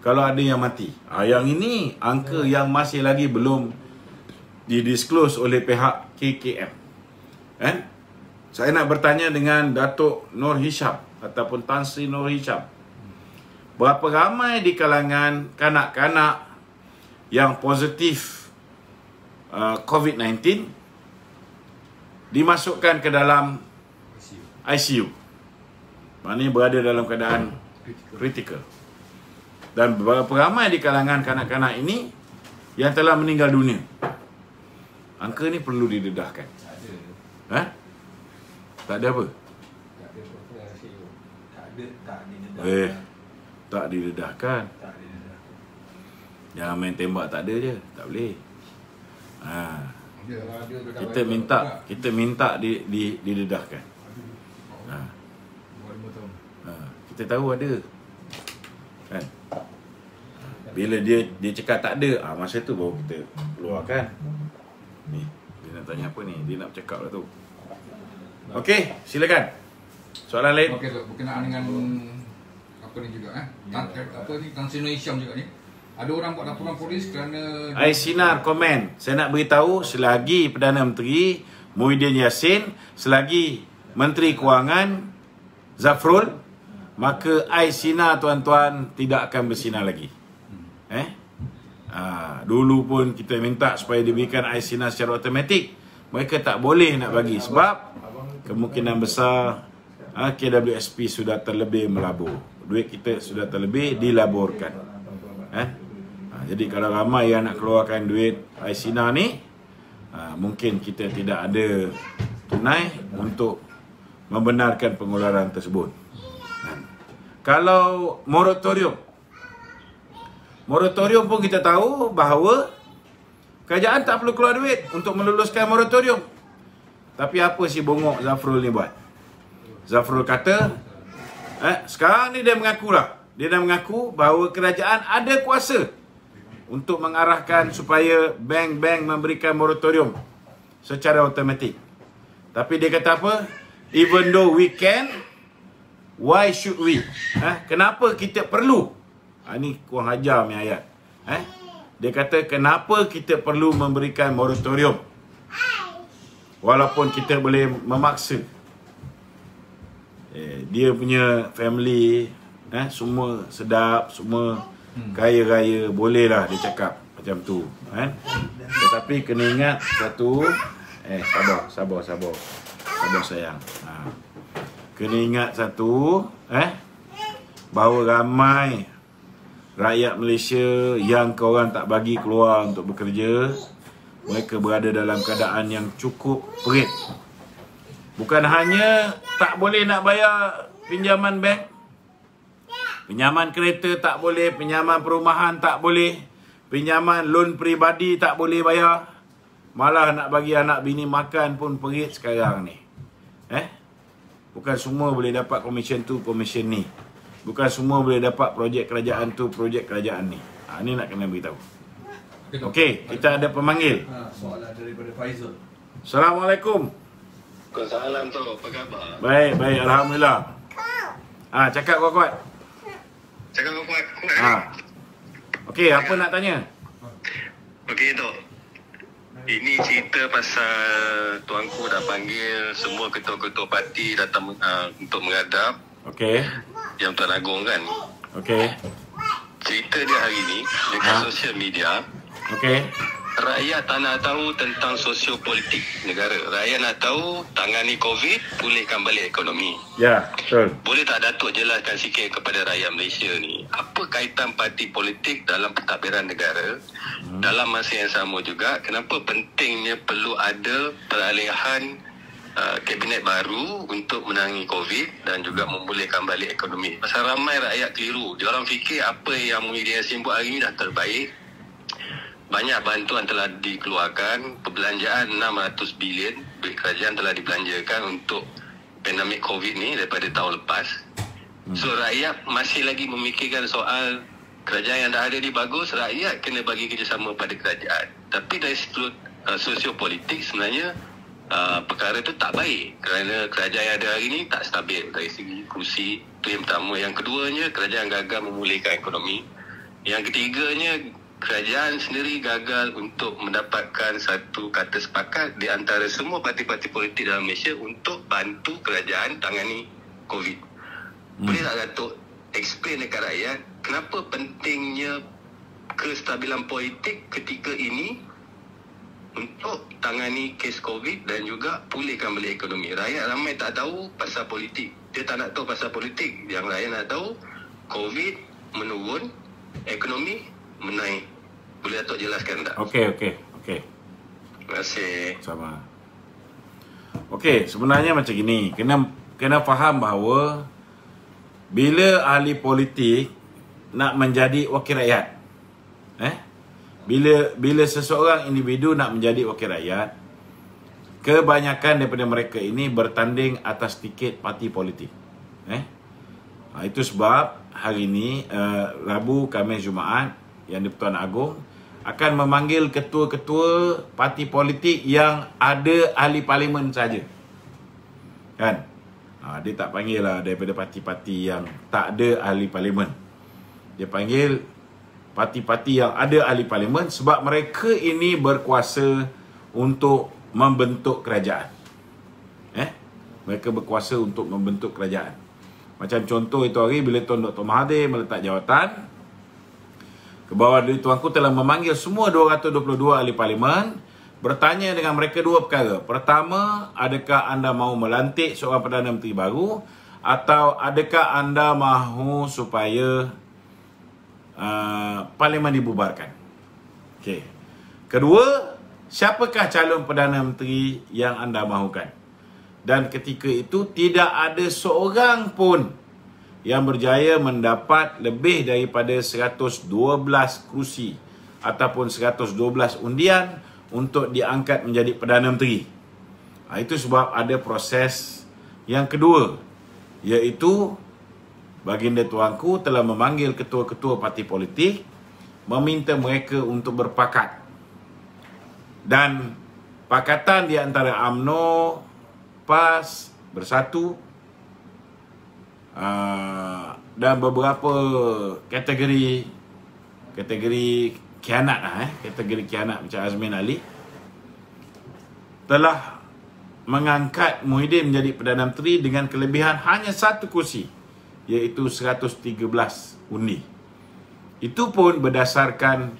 Kalau ada yang mati. Yang ini angka yang masih lagi belum didisclose oleh pihak KKM. Saya nak bertanya dengan Datuk Nur Hisham ataupun Tan Sri Nur Hisham. Berapa ramai di kalangan kanak-kanak yang positif COVID-19 dimasukkan ke dalam ICU? Maknanya berada dalam keadaan kritikal. Dan berapa ramai di kalangan kanak-kanak ini yang telah meninggal dunia? Angka ni perlu didedahkan. Tak ada apa? Tak didedahkan. Jangan main tembak tak ada je. Tak boleh. Kita minta didedahkan. Kita tahu ada. Kan? Bila dia cakap tak ada, masa tu baru kita keluarkan. Ni, dia nak tanya apa ni? Dia nak cakap lah tu. Okey, silakan. Soalan lain? Okey, berkenaan dengan apa ni juga apa ni Tan Sri Nur Hisham juga ni. Ada orang buat laporan polis kerana Sinar komen. Saya nak beritahu, selagi Perdana Menteri Muhyiddin Yassin, selagi Menteri Kewangan Zafrul, maka Sinar tuan-tuan tidak akan bersinar lagi. Dulu pun kita minta supaya diberikan Sinar secara automatik. Mereka tak boleh nak bagi sebab kemungkinan besar KWSP sudah terlebih melabur. Duit kita sudah terlebih dilaburkan. Jadi kalau ramai yang nak keluarkan duit Sinar ni, mungkin kita tidak ada tunai untuk membenarkan pengeluaran tersebut. Kalau moratorium pun kita tahu bahawa kerajaan tak perlu keluar duit untuk meluluskan moratorium. Tapi apa si bongok Zafrul ni buat? Zafrul kata, sekarang ni dia dah mengaku bahawa kerajaan ada kuasa untuk mengarahkan supaya bank-bank memberikan moratorium secara automatik. Tapi dia kata apa? Even though we can, why should we? Kenapa kita perlu? Ini kurang ajar ni ayat. Dia kata kenapa kita perlu memberikan moratorium walaupun kita boleh memaksa. Dia punya family semua sedap, semua kaya-raya, bolehlah dia cakap macam tu. Tetapi kena ingat satu, sabar sayang. Kena ingat satu, bahawa ramai rakyat Malaysia yang korang tak bagi keluar untuk bekerja, mereka berada dalam keadaan yang cukup perit. Bukan hanya tak boleh nak bayar pinjaman bank, pinjaman kereta tak boleh, pinjaman perumahan tak boleh, pinjaman loan peribadi tak boleh bayar. Malah nak bagi anak bini makan pun perit sekarang ni. Bukan semua boleh dapat komisen tu, komisen ni. Bukan semua boleh dapat projek kerajaan tu, projek kerajaan ni. Ni nak kena beritahu. Okey, kita ada pemanggil. Soalan daripada Faizal. Assalamualaikum. Waalaikumsalam tu, apa khabar? Baik, alhamdulillah. Cakap kuat-kuat. Cakap kuat. Okey, apa nak tanya? Okey tu. Ini cerita pasal tuanku dah panggil semua ketua-ketua parti datang untuk menghadap. Okey. Yang Tuan Agong kan. Okey. Cerita dia hari ni dekat sosial media. Okey. Rakyat tak nak tahu tentang sosiopolitik negara. Rakyat nak tahu tangani COVID, pulihkan balik ekonomi. Ya, betul. Boleh tak Datuk jelaskan sikit kepada rakyat Malaysia ni, apa kaitan parti politik dalam pentadbiran negara? Dalam masa yang sama juga, kenapa pentingnya perlu ada peralihan kabinet baru untuk menangani COVID dan juga memulihkan balik ekonomi? Pasal ramai rakyat keliru. Diorang fikir apa yang Muhyiddin Yassin buat hari ni dah terbaik. Banyak bantuan telah dikeluarkan, perbelanjaan 600 bilion duit kerajaan telah dibelanjakan untuk pandemik COVID ni daripada tahun lepas. So rakyat masih lagi memikirkan soal kerajaan yang dah ada ni bagus, rakyat kena bagi kerjasama pada kerajaan. Tapi dari sudut sosiopolitik sebenarnya perkara tu tak baik kerana kerajaan yang ada hari ni tak stabil dari segi kerusi. Itu yang pertama. Yang keduanya, kerajaan gagal memulihkan ekonomi. Yang ketiganya, kerajaan sendiri gagal untuk mendapatkan satu kata sepakat di antara semua parti-parti politik dalam Malaysia untuk bantu kerajaan tangani COVID. Boleh tak Datuk explain dekat rakyat kenapa pentingnya kestabilan politik ketika ini untuk tangani kes COVID dan juga pulihkan balik ekonomi? Rakyat ramai tak tahu pasal politik. Dia tak nak tahu pasal politik. Yang rakyat nak tahu COVID menurun, ekonomi menaik. Boleh Datuk jelaskan tak? Okey. Terima kasih. Sama. Okey, sebenarnya macam gini. Kena faham bahawa bila ahli politik nak menjadi wakil rakyat, bila seseorang individu nak menjadi wakil rakyat, kebanyakan daripada mereka ini bertanding atas tiket parti politik. Itu sebab hari ini Rabu, Khamis, Jumaat yang di-Pertuan Agong akan memanggil ketua-ketua parti politik yang ada ahli parlimen saja. Kan? Dia tak panggil lah daripada parti-parti yang tak ada ahli parlimen. Dia panggil parti-parti yang ada ahli parlimen sebab mereka ini berkuasa untuk membentuk kerajaan. Mereka berkuasa untuk membentuk kerajaan. Macam contoh itu hari bila Tuan Dr. Mahathir meletak jawatan, ke bawah dari tuanku telah memanggil semua 222 ahli parlimen, bertanya dengan mereka dua perkara. Pertama, adakah anda mahu melantik seorang Perdana Menteri baru atau adakah anda mahu supaya parlimen dibubarkan? Okey. Kedua, siapakah calon Perdana Menteri yang anda mahukan? Dan ketika itu tidak ada seorang pun yang berjaya mendapat lebih daripada 112 kerusi ataupun 112 undian untuk diangkat menjadi Perdana Menteri. Itu sebab ada proses yang kedua, iaitu baginda tuanku telah memanggil ketua-ketua parti politik, meminta mereka untuk berpakat. Dan pakatan di antara UMNO, PAS, Bersatu dan beberapa kategori khianat kategori khianat macam Azmin Ali telah mengangkat Muhyiddin menjadi Perdana Menteri dengan kelebihan hanya satu kursi, iaitu 113 undi. Itu pun berdasarkan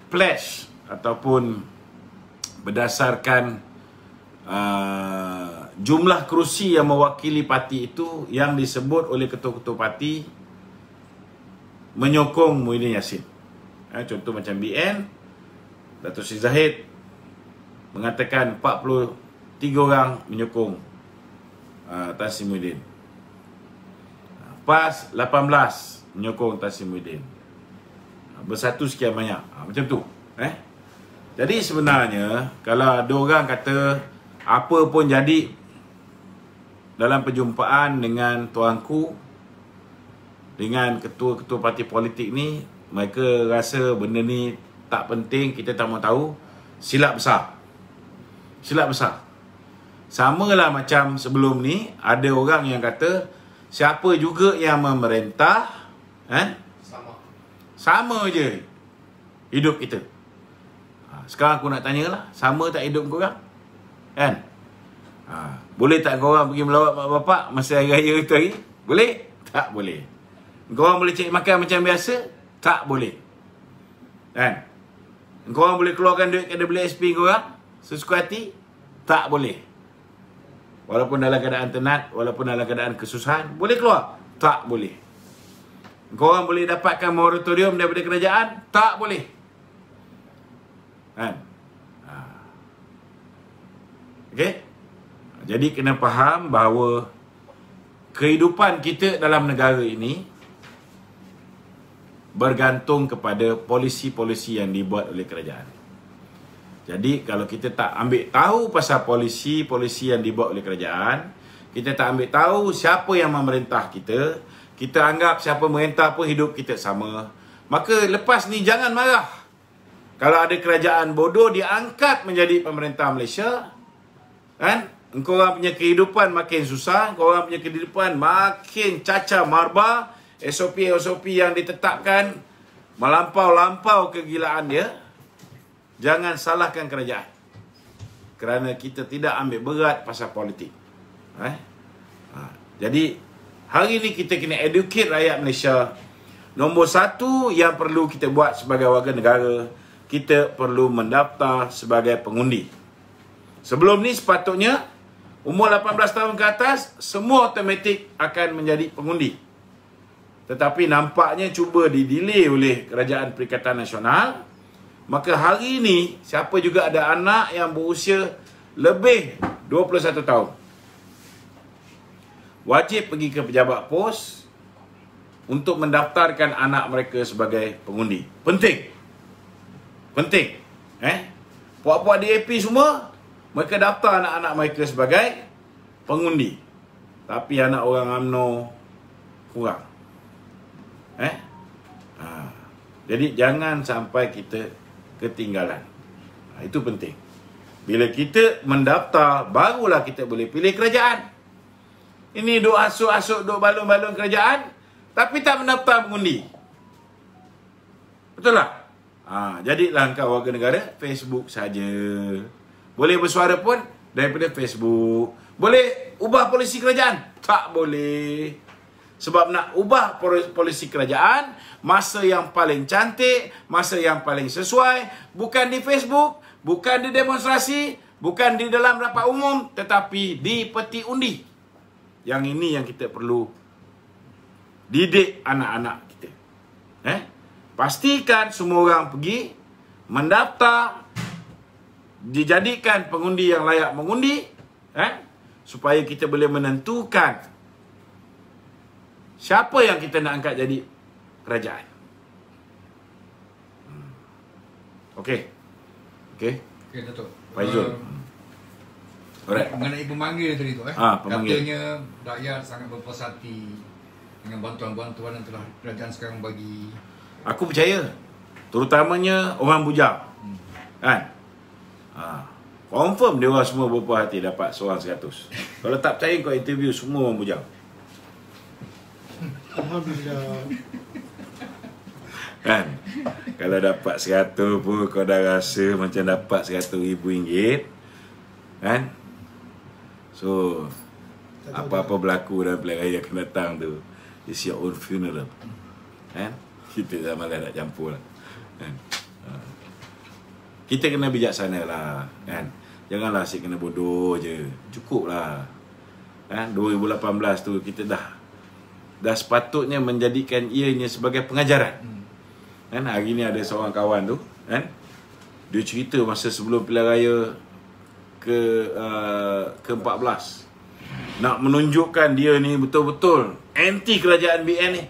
pledge ataupun berdasarkan jumlah kerusi yang mewakili parti itu yang disebut oleh ketua-ketua parti menyokong Muhyiddin Yassin. Contoh macam BN, Dato' Sri Zahid mengatakan 43 orang menyokong Tan Sri Muhyiddin. PAS 18 menyokong Tan Sri Muhyiddin. Bersatu sekian banyak. Macam tu. Jadi sebenarnya kalau ada orang kata apa pun jadi dalam perjumpaan dengan tuanku, dengan ketua-ketua parti politik ni, mereka rasa benda ni tak penting, kita tak mau tahu, silap besar. Silap besar. Samalah macam sebelum ni, ada orang yang kata siapa juga yang memerintah, sama je hidup kita. Sekarang aku nak tanyalah, sama tak hidup korang? Kan? Boleh tak korang pergi melawat mak bapak masa hari raya itu hari? Boleh? Tak boleh. Korang boleh cari makan macam biasa? Tak boleh. Kan? Korang boleh keluarkan duit kada beli SP korang sesuka hati? Tak boleh. Walaupun dalam keadaan tenat, walaupun dalam keadaan kesusahan, boleh keluar? Tak boleh. Korang boleh dapatkan moratorium daripada kerajaan? Tak boleh. Kan? Okey? Jadi kena faham bahawa kehidupan kita dalam negara ini bergantung kepada polisi-polisi yang dibuat oleh kerajaan. Jadi kalau kita tak ambil tahu pasal polisi-polisi yang dibuat oleh kerajaan, kita tak ambil tahu siapa yang memerintah kita, kita anggap siapa memerintah pun hidup kita sama, maka lepas ni jangan marah. Kalau ada kerajaan bodoh diangkat menjadi pemerintah Malaysia, kan? Korang punya kehidupan makin susah, korang punya kehidupan makin cacar marba, SOP yang ditetapkan melampau-lampau kegilaan dia. Jangan salahkan kerajaan, kerana kita tidak ambil berat pasal politik. Jadi hari ni kita kena educate rakyat Malaysia. Nombor satu yang perlu kita buat sebagai warga negara, kita perlu mendaftar sebagai pengundi. Sebelum ni sepatutnya umur 18 tahun ke atas semua automatik akan menjadi pengundi. Tetapi nampaknya cuba didelay oleh Kerajaan Perikatan Nasional. Maka hari ini siapa juga ada anak yang berusia lebih 21 tahun, wajib pergi ke pejabat pos untuk mendaftarkan anak mereka sebagai pengundi. Penting. Penting. Puak-puak DAP semua, mereka daftar anak-anak mereka sebagai pengundi. Tapi anak orang UMNO kurang. Jadi jangan sampai kita ketinggalan. Itu penting. Bila kita mendaftar, barulah kita boleh pilih kerajaan. Ini duk asuk-asuk, duk balon-balon kerajaan, tapi tak mendaftar pengundi. Betul tak? Jadilah engkau warga negara Facebook saja. Boleh bersuara pun daripada Facebook. Boleh ubah polisi kerajaan? Tak boleh. Sebab nak ubah polisi kerajaan, masa yang paling cantik, masa yang paling sesuai, bukan di Facebook, bukan di demonstrasi, bukan di dalam rapat umum, tetapi di peti undi. Yang ini yang kita perlu didik anak-anak kita. Pastikan semua orang pergi mendaftar, dijadikan pengundi yang layak mengundi, supaya kita boleh menentukan siapa yang kita nak angkat jadi kerajaan. Okey, Datuk. Faizul. Alright. Mengenai pemanggil tadi tu, pemanggil. katanya rakyat sangat berpuas hati dengan bantuan-bantuan yang telah kerajaan sekarang bagi. Aku percaya, terutamanya orang bujang. Kan? Confirm dia orang semua berpuas hati dapat seorang 100. Kalau tak percaya, kau interview semua orang bujang. Alhamdulillah. Kan? Kalau dapat 100 pun kau dah rasa macam dapat RM100,000. Kan? So, apa-apa berlaku dalam pilihan raya akan datang tu, it's your own funeral. Kan? Kita tak malas nak campur lah. Kan? Kita kena bijaksana lah. Kan? Janganlah asyik kena bodoh je. Cukup lah. Kan? 2018 tu kita dah sepatutnya menjadikan ianya sebagai pengajaran. Kan? Hari ni ada seorang kawan tu, kan? Dia cerita masa sebelum pilihan raya ke-14 nak menunjukkan dia ni betul-betul anti kerajaan BN ni.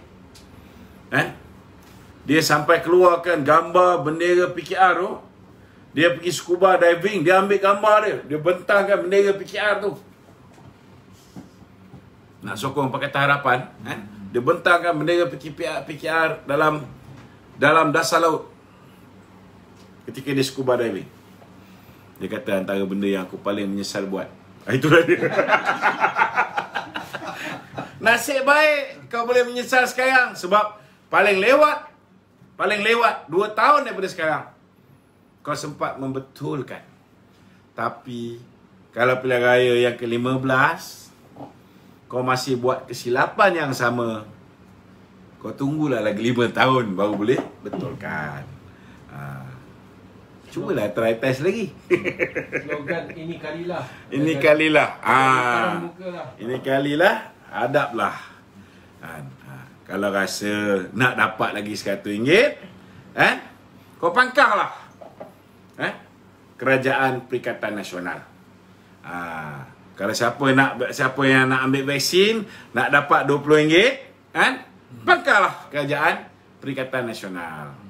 Dia sampai keluarkan gambar bendera PKR tu Dia pergi scuba diving, dia ambil gambar dia. Dia bentangkan bendera PKR tu. Nak sokong Pakatan Harapan, dia bentangkan bendera PKR dalam dasar laut. Ketika dia scuba diving. Dia kata antara benda yang aku paling menyesal buat. Itulah dia. Nasib baik kau boleh menyesal sekarang. Sebab paling lewat 2 tahun daripada sekarang kau sempat membetulkan. Tapi kalau pilihan raya yang ke-15 kau masih buat kesilapan yang sama, kau tunggulah lagi 5 tahun baru boleh betulkan. Cubalah try test lagi. Slogan ini kalilah. Ini kalilah. Ini kalilah, hadaplah. Kalau rasa nak dapat lagi RM100, kau pangkahlah Kerajaan Perikatan Nasional. Kalau siapa yang nak ambil vaksin, nak dapat RM20, pangkahlah Kerajaan Perikatan Nasional.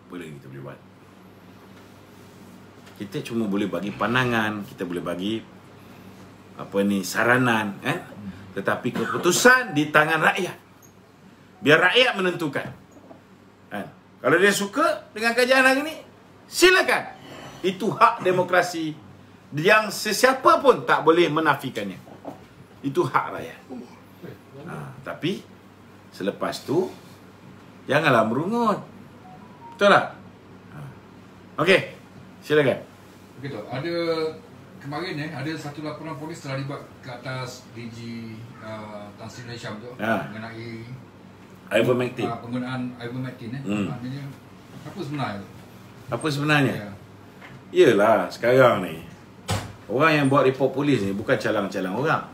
Apa lagi kita boleh buat? Kita cuma boleh bagi pandangan, kita boleh bagi saranan, tetapi keputusan di tangan rakyat. Biar rakyat menentukan. Kalau dia suka dengan kajian hari ini, silakan. Itu hak demokrasi yang sesiapa pun tak boleh menafikannya. Itu hak rakyat. Tapi selepas tu janganlah merungut. Betul tak? Okey, silakan. Begitu. Ada kemarin ada satu laporan polis telah dibuat ke atas DG Tan Sri Lanka tu mengenai Ivermectin. Penggunaan Ivermectin. Maknanya apa sebenarnya? Apa sebenarnya? Yalah, sekarang ni orang yang buat report polis ni bukan calang-calang orang.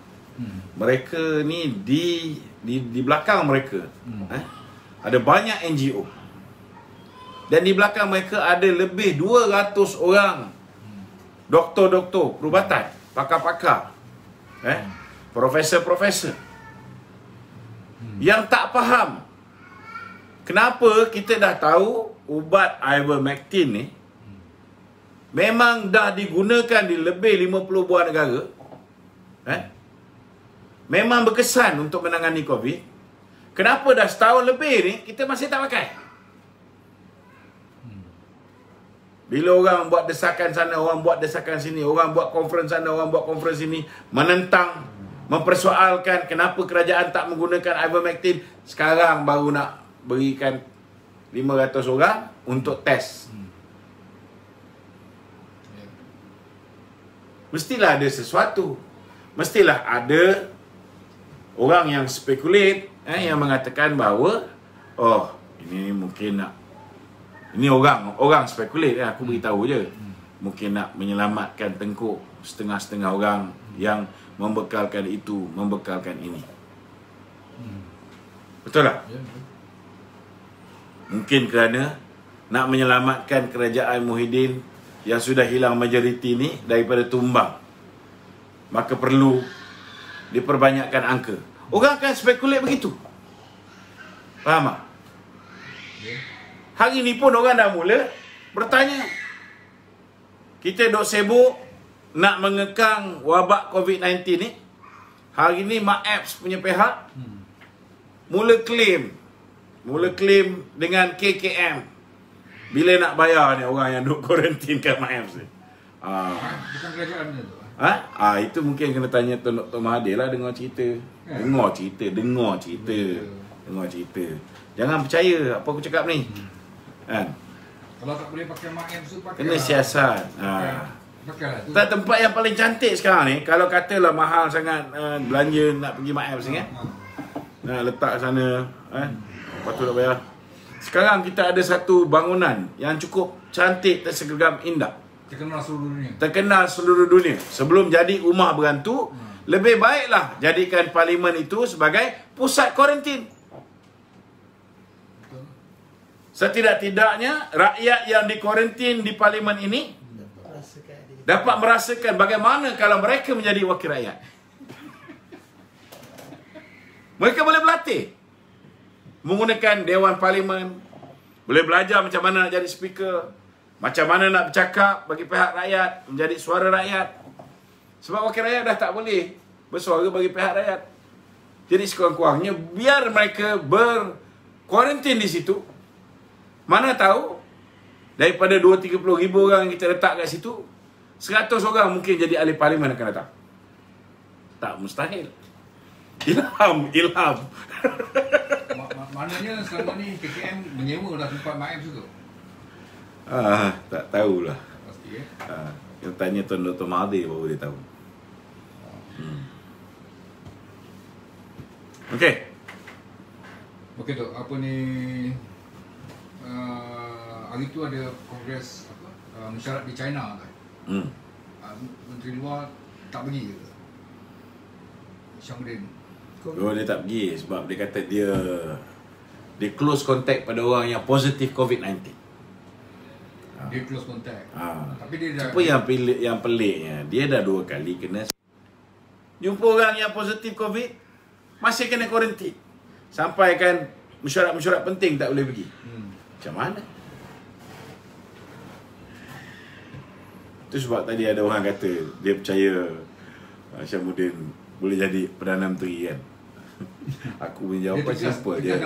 Mereka ni di belakang mereka ada banyak NGO. Dan di belakang mereka ada lebih 200 orang doktor-doktor perubatan, pakar-pakar, profesor-profesor yang tak faham kenapa kita dah tahu ubat Ivermectin ni memang dah digunakan di lebih 50 buah negara, memang berkesan untuk menangani COVID. Kenapa dah setahun lebih ni kita masih tak pakai? Bila orang buat desakan sana, orang buat desakan sini, orang buat conference sana, orang buat conference sini, menentang, mempersoalkan kenapa kerajaan tak menggunakan Ivermectin, sekarang baru nak berikan 500 orang untuk test. Mestilah ada sesuatu. Mestilah ada orang yang spekulate, yang mengatakan bahawa ini mungkin nak, ini orang spekulate, aku beritahu je. Mungkin nak menyelamatkan tengkuk setengah-setengah orang yang membekalkan itu, membekalkan ini. Betul tak? Mungkin kerana nak menyelamatkan kerajaan Muhyiddin yang sudah hilang majoriti ni daripada tumbang. Maka perlu diperbanyakkan angka. Orang akan spekulate begitu. Faham tak? Hari ni pun orang dah mula bertanya. Kita dok sibuk nak mengekang wabak COVID-19 ni. Hari ni MAEPS punya pihak mula claim dengan KKM. Bila nak bayar ni orang yang duk kuarantin kat MAEPS ni. Bukan kerajaan tu. Itu mungkin kena tanya Dr. Mahathir lah, dengar cerita. Dengar cerita. Jangan percaya apa aku cakap ni. Kalau tak boleh pakai MAEPS tu pakai. Kena siasat. Pakailah tu. Tak, tempat yang paling cantik sekarang ni, kalau katalah mahal sangat belanja nak pergi MAEPS ni letak sana, lepas tu nak bayar. Sekarang kita ada satu bangunan yang cukup cantik, tersergam indah, terkenal seluruh dunia. Sebelum jadi rumah berantu, lebih baiklah jadikan parlimen itu sebagai pusat kuarantin. Setidak-tidaknya rakyat yang dikuarantin di parlimen ini dapat merasakan bagaimana kalau mereka menjadi wakil rakyat. Mereka boleh berlatih menggunakan Dewan Parlimen, Boleh belajar macam mana nak jadi speaker, macam mana nak bercakap bagi pihak rakyat, menjadi suara rakyat. Sebab wakil rakyat dah tak boleh bersuara bagi pihak rakyat. Jadi sekurang-kurangnya biar mereka berkuarantin di situ. Mana tahu daripada 2-30 ribu orang yang kita letak kat situ, 100 orang mungkin jadi ahli parlimen akan datang. Tak mustahil. Ilham. Maknanya selama ni KKM menyewa dah tempat Mak M tu. Tak tahulah. Pasti Yang tanya Tuan Dr. Mahathir baru dia tahu. Okey. Okey tu, apa ni, hari tu ada kongres mesyuarat di China kan. Menteri luar tak pergi ke? Syamudin. Dia tak pergi sebab dia kata dia close contact pada orang yang positif COVID-19. Dia close contact. Tapi dia dah... Apa yang peliknya, dia dah 2 kali kena jumpa orang yang positif COVID, masih kena kuarantin. Sampai kan mesyuarat-mesyuarat penting tak boleh pergi. Macam mana? Itu sebab tadi ada orang kata dia percaya Syamudin boleh jadi Perdana Menteri kan. Aku punya jawapan simple dia.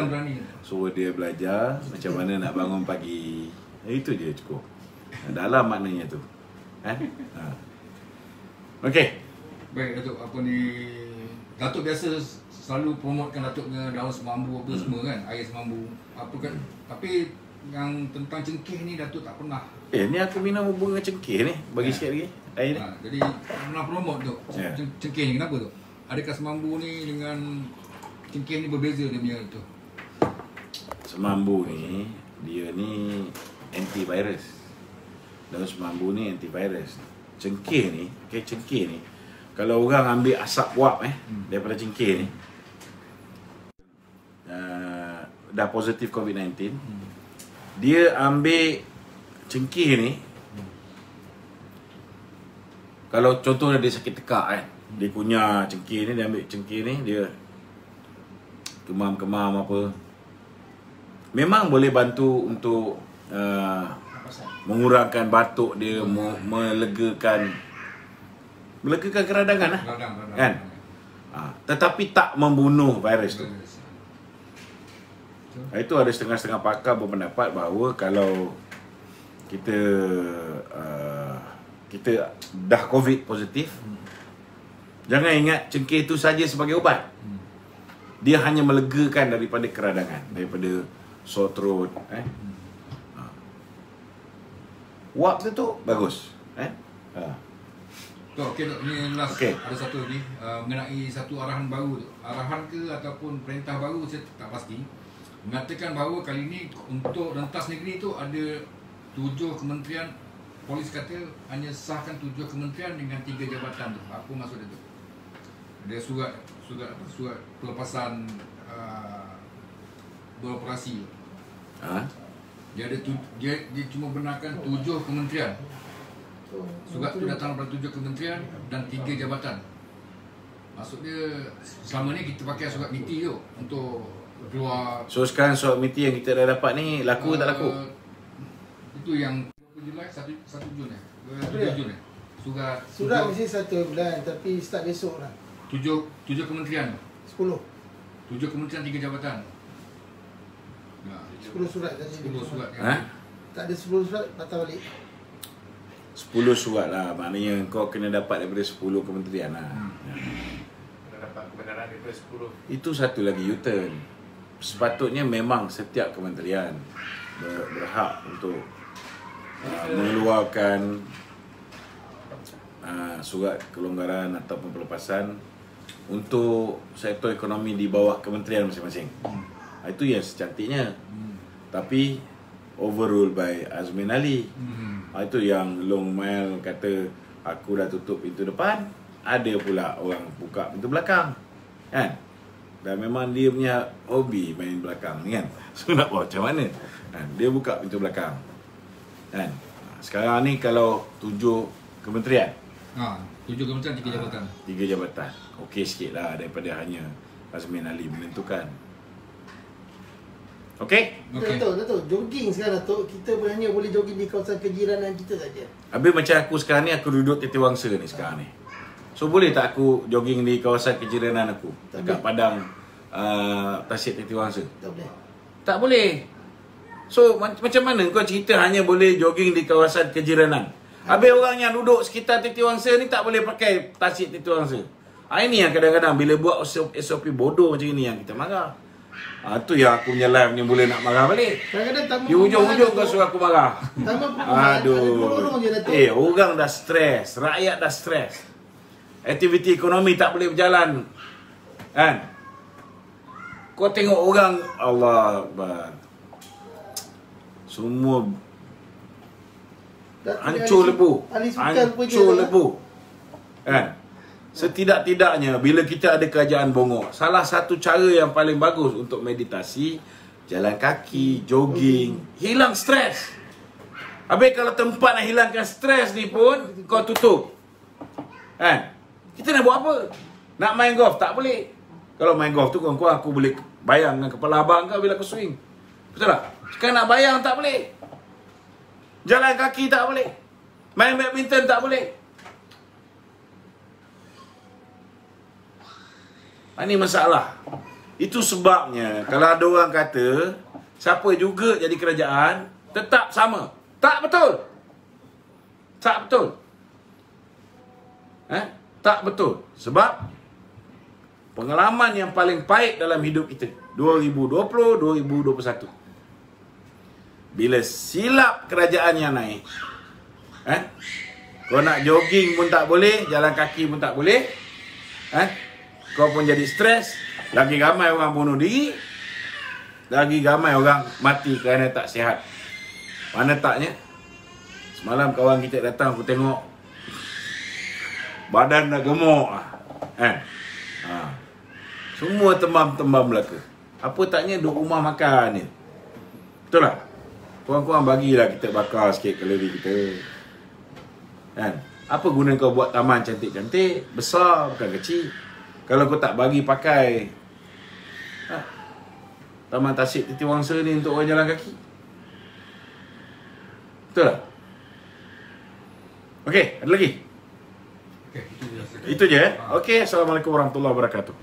Suruh dia belajar macam mana nak bangun pagi. Itu je cukup. Dalam maknanya tu. Okey. Baik Datuk, apa ni, Datuk biasa selalu promotekan Datuknya daun semambu apa semua kan, air semambu apa kan. Tapi yang tentang cengkeh ni Datuk tak pernah. Ni aku minum bunga cengkeh ni. Bagi sikit lagi air ni. Jadi tak pernah promote tu. Cengkeh ni kenapa tu? Adakah semambu ni dengan cengkeh ni berbeza dia punya tu? Semambu ni, dia ni antivirus. Daun semambu ni antivirus. Cengkeh ni, cengkeh ni, kalau orang ambil asap wap daripada cengkeh ni, dah positif COVID-19, dia ambil cengkeh ni, kalau contohnya dia sakit tekak kan, dia kunyah cengkeh ni, dia ambil cengkeh ni, dia kemam-kemam apa, memang boleh bantu untuk mengurangkan batuk dia, melegakan keradangan lah. Kan? Tetapi tak membunuh virus tu. Itu ada setengah-setengah pakar berpendapat bahawa kalau kita dah COVID positif, jangan ingat cengkeh itu saja sebagai ubat. Dia hanya melegakan daripada keradangan, daripada sore throat. Wap tu bagus. Okey, ni last ada satu lagi mengenai satu arahan baru tu. Arahan ke ataupun perintah baru saya tak pasti. Mengatakan bahawa kali ini untuk rentas negeri tu ada 7 kementerian. Polis kata hanya sahkan 7 kementerian dengan 3 jabatan tu. Apa maksud dia tu? Dia surat pelepasan beroperasi. Dia cuma benarkan 7 kementerian. Surat tu datang daripada 7 kementerian dan 3 jabatan. Maksud dia selama ni kita pakai surat MITI tu untuk keluar. So sekarang surat MITI yang kita dah dapat ni laku tak laku? Itu yang 1 Julai 1 Jun 1 Jun Surat mesti 1 bulan tapi start besok lah. 7 kementerian. 10 kementerian 3 jabatan. 10 surat tadi. 10 surat. Tak ada 10 surat patah balik. 10 surat lah, maknanya kau kena dapat daripada 10 kementerian lah. Kena dapat kebenaran daripada 10. Itu satu lagi U-turn. Sepatutnya memang setiap kementerian berhak untuk mengeluarkan surat kelonggaran ataupun pelepasan untuk sektor ekonomi di bawah kementerian masing-masing. Itu yang secantiknya. Tapi overruled by Azmin Ali. Itu yang Long Mile kata aku dah tutup pintu depan, ada pula orang buka pintu belakang, kan? Dan memang dia punya hobi main belakang ni kan. So nak buat macam mana? Dia buka pintu belakang, kan? Sekarang ni kalau 7 kementerian, 7 kementerian 3 jabatan. 3 jabatan, okey sikit lah daripada hanya Azmin Ali menentukan. Okey? Datuk, jogging sekarang Datuk, kita hanya boleh jogging di kawasan kejiranan kita saja. Habis macam aku sekarang ni, aku duduk Titiwangsa ni sekarang ni. So boleh tak aku jogging di kawasan kejiranan aku? Dekat padang Tasik Titiwangsa? Tak boleh. Tak boleh. So macam mana kau cerita hanya boleh jogging di kawasan kejiranan? Habis orang yang duduk sekitar Titiwangsa ni tak boleh pakai Tasik Titiwangsa. Ini yang kadang-kadang bila buat SOP bodoh macam ini yang kita marah. Tu yang aku punya live ni boleh nak marah balik. Kadang-kadang di hujung-hujung kau suruh aku marah. Aduh. Orang dah stres, rakyat dah stres. Aktiviti ekonomi tak boleh berjalan. Kan? Kau tengok orang, Allah Akbar. Semua hancur lebu. Hancur lebu. Kan? Setidak-tidaknya bila kita ada kerajaan bongok, salah satu cara yang paling bagus untuk meditasi, jalan kaki, jogging, hilang stres. Habis kalau tempat nak hilangkan stres ni pun kau tutup. Kan? Kita nak buat apa? Nak main golf tak boleh. Kalau main golf tu kurang-kurang aku boleh bayang dengan kepala abang kau bila aku swing. Betul tak? Sekarang nak bayang tak boleh. Jalan kaki tak boleh. Main badminton tak boleh. Ini masalah. Itu sebabnya kalau ada orang kata siapa juga jadi kerajaan tetap sama. Tak betul. Tak betul. Tak betul. Sebab pengalaman yang paling pahit dalam hidup kita 2020-2021. Bila silap kerajaan yang naik, kau nak jogging pun tak boleh, jalan kaki pun tak boleh, kau pun jadi stres. Lagi ramai orang bunuh diri, lagi ramai orang mati kerana tak sihat. Mana taknya? Semalam kawan kita datang, aku tengok badan dah gemuk. Semua tembam-tembam belaka. Apa taknya duduk rumah makan ni? Betul tak? Korang-korang bagilah kita bakar sikit kalori kita. Kan? Apa guna kau buat taman cantik-cantik, besar bukan kecil, kalau kau tak bagi pakai Taman Tasik Titiwangsa ni untuk orang jalan kaki? Betul tak? Okey, ada lagi? Okey, itu je. Itu je. Okey, Assalamualaikum warahmatullahi wabarakatuh.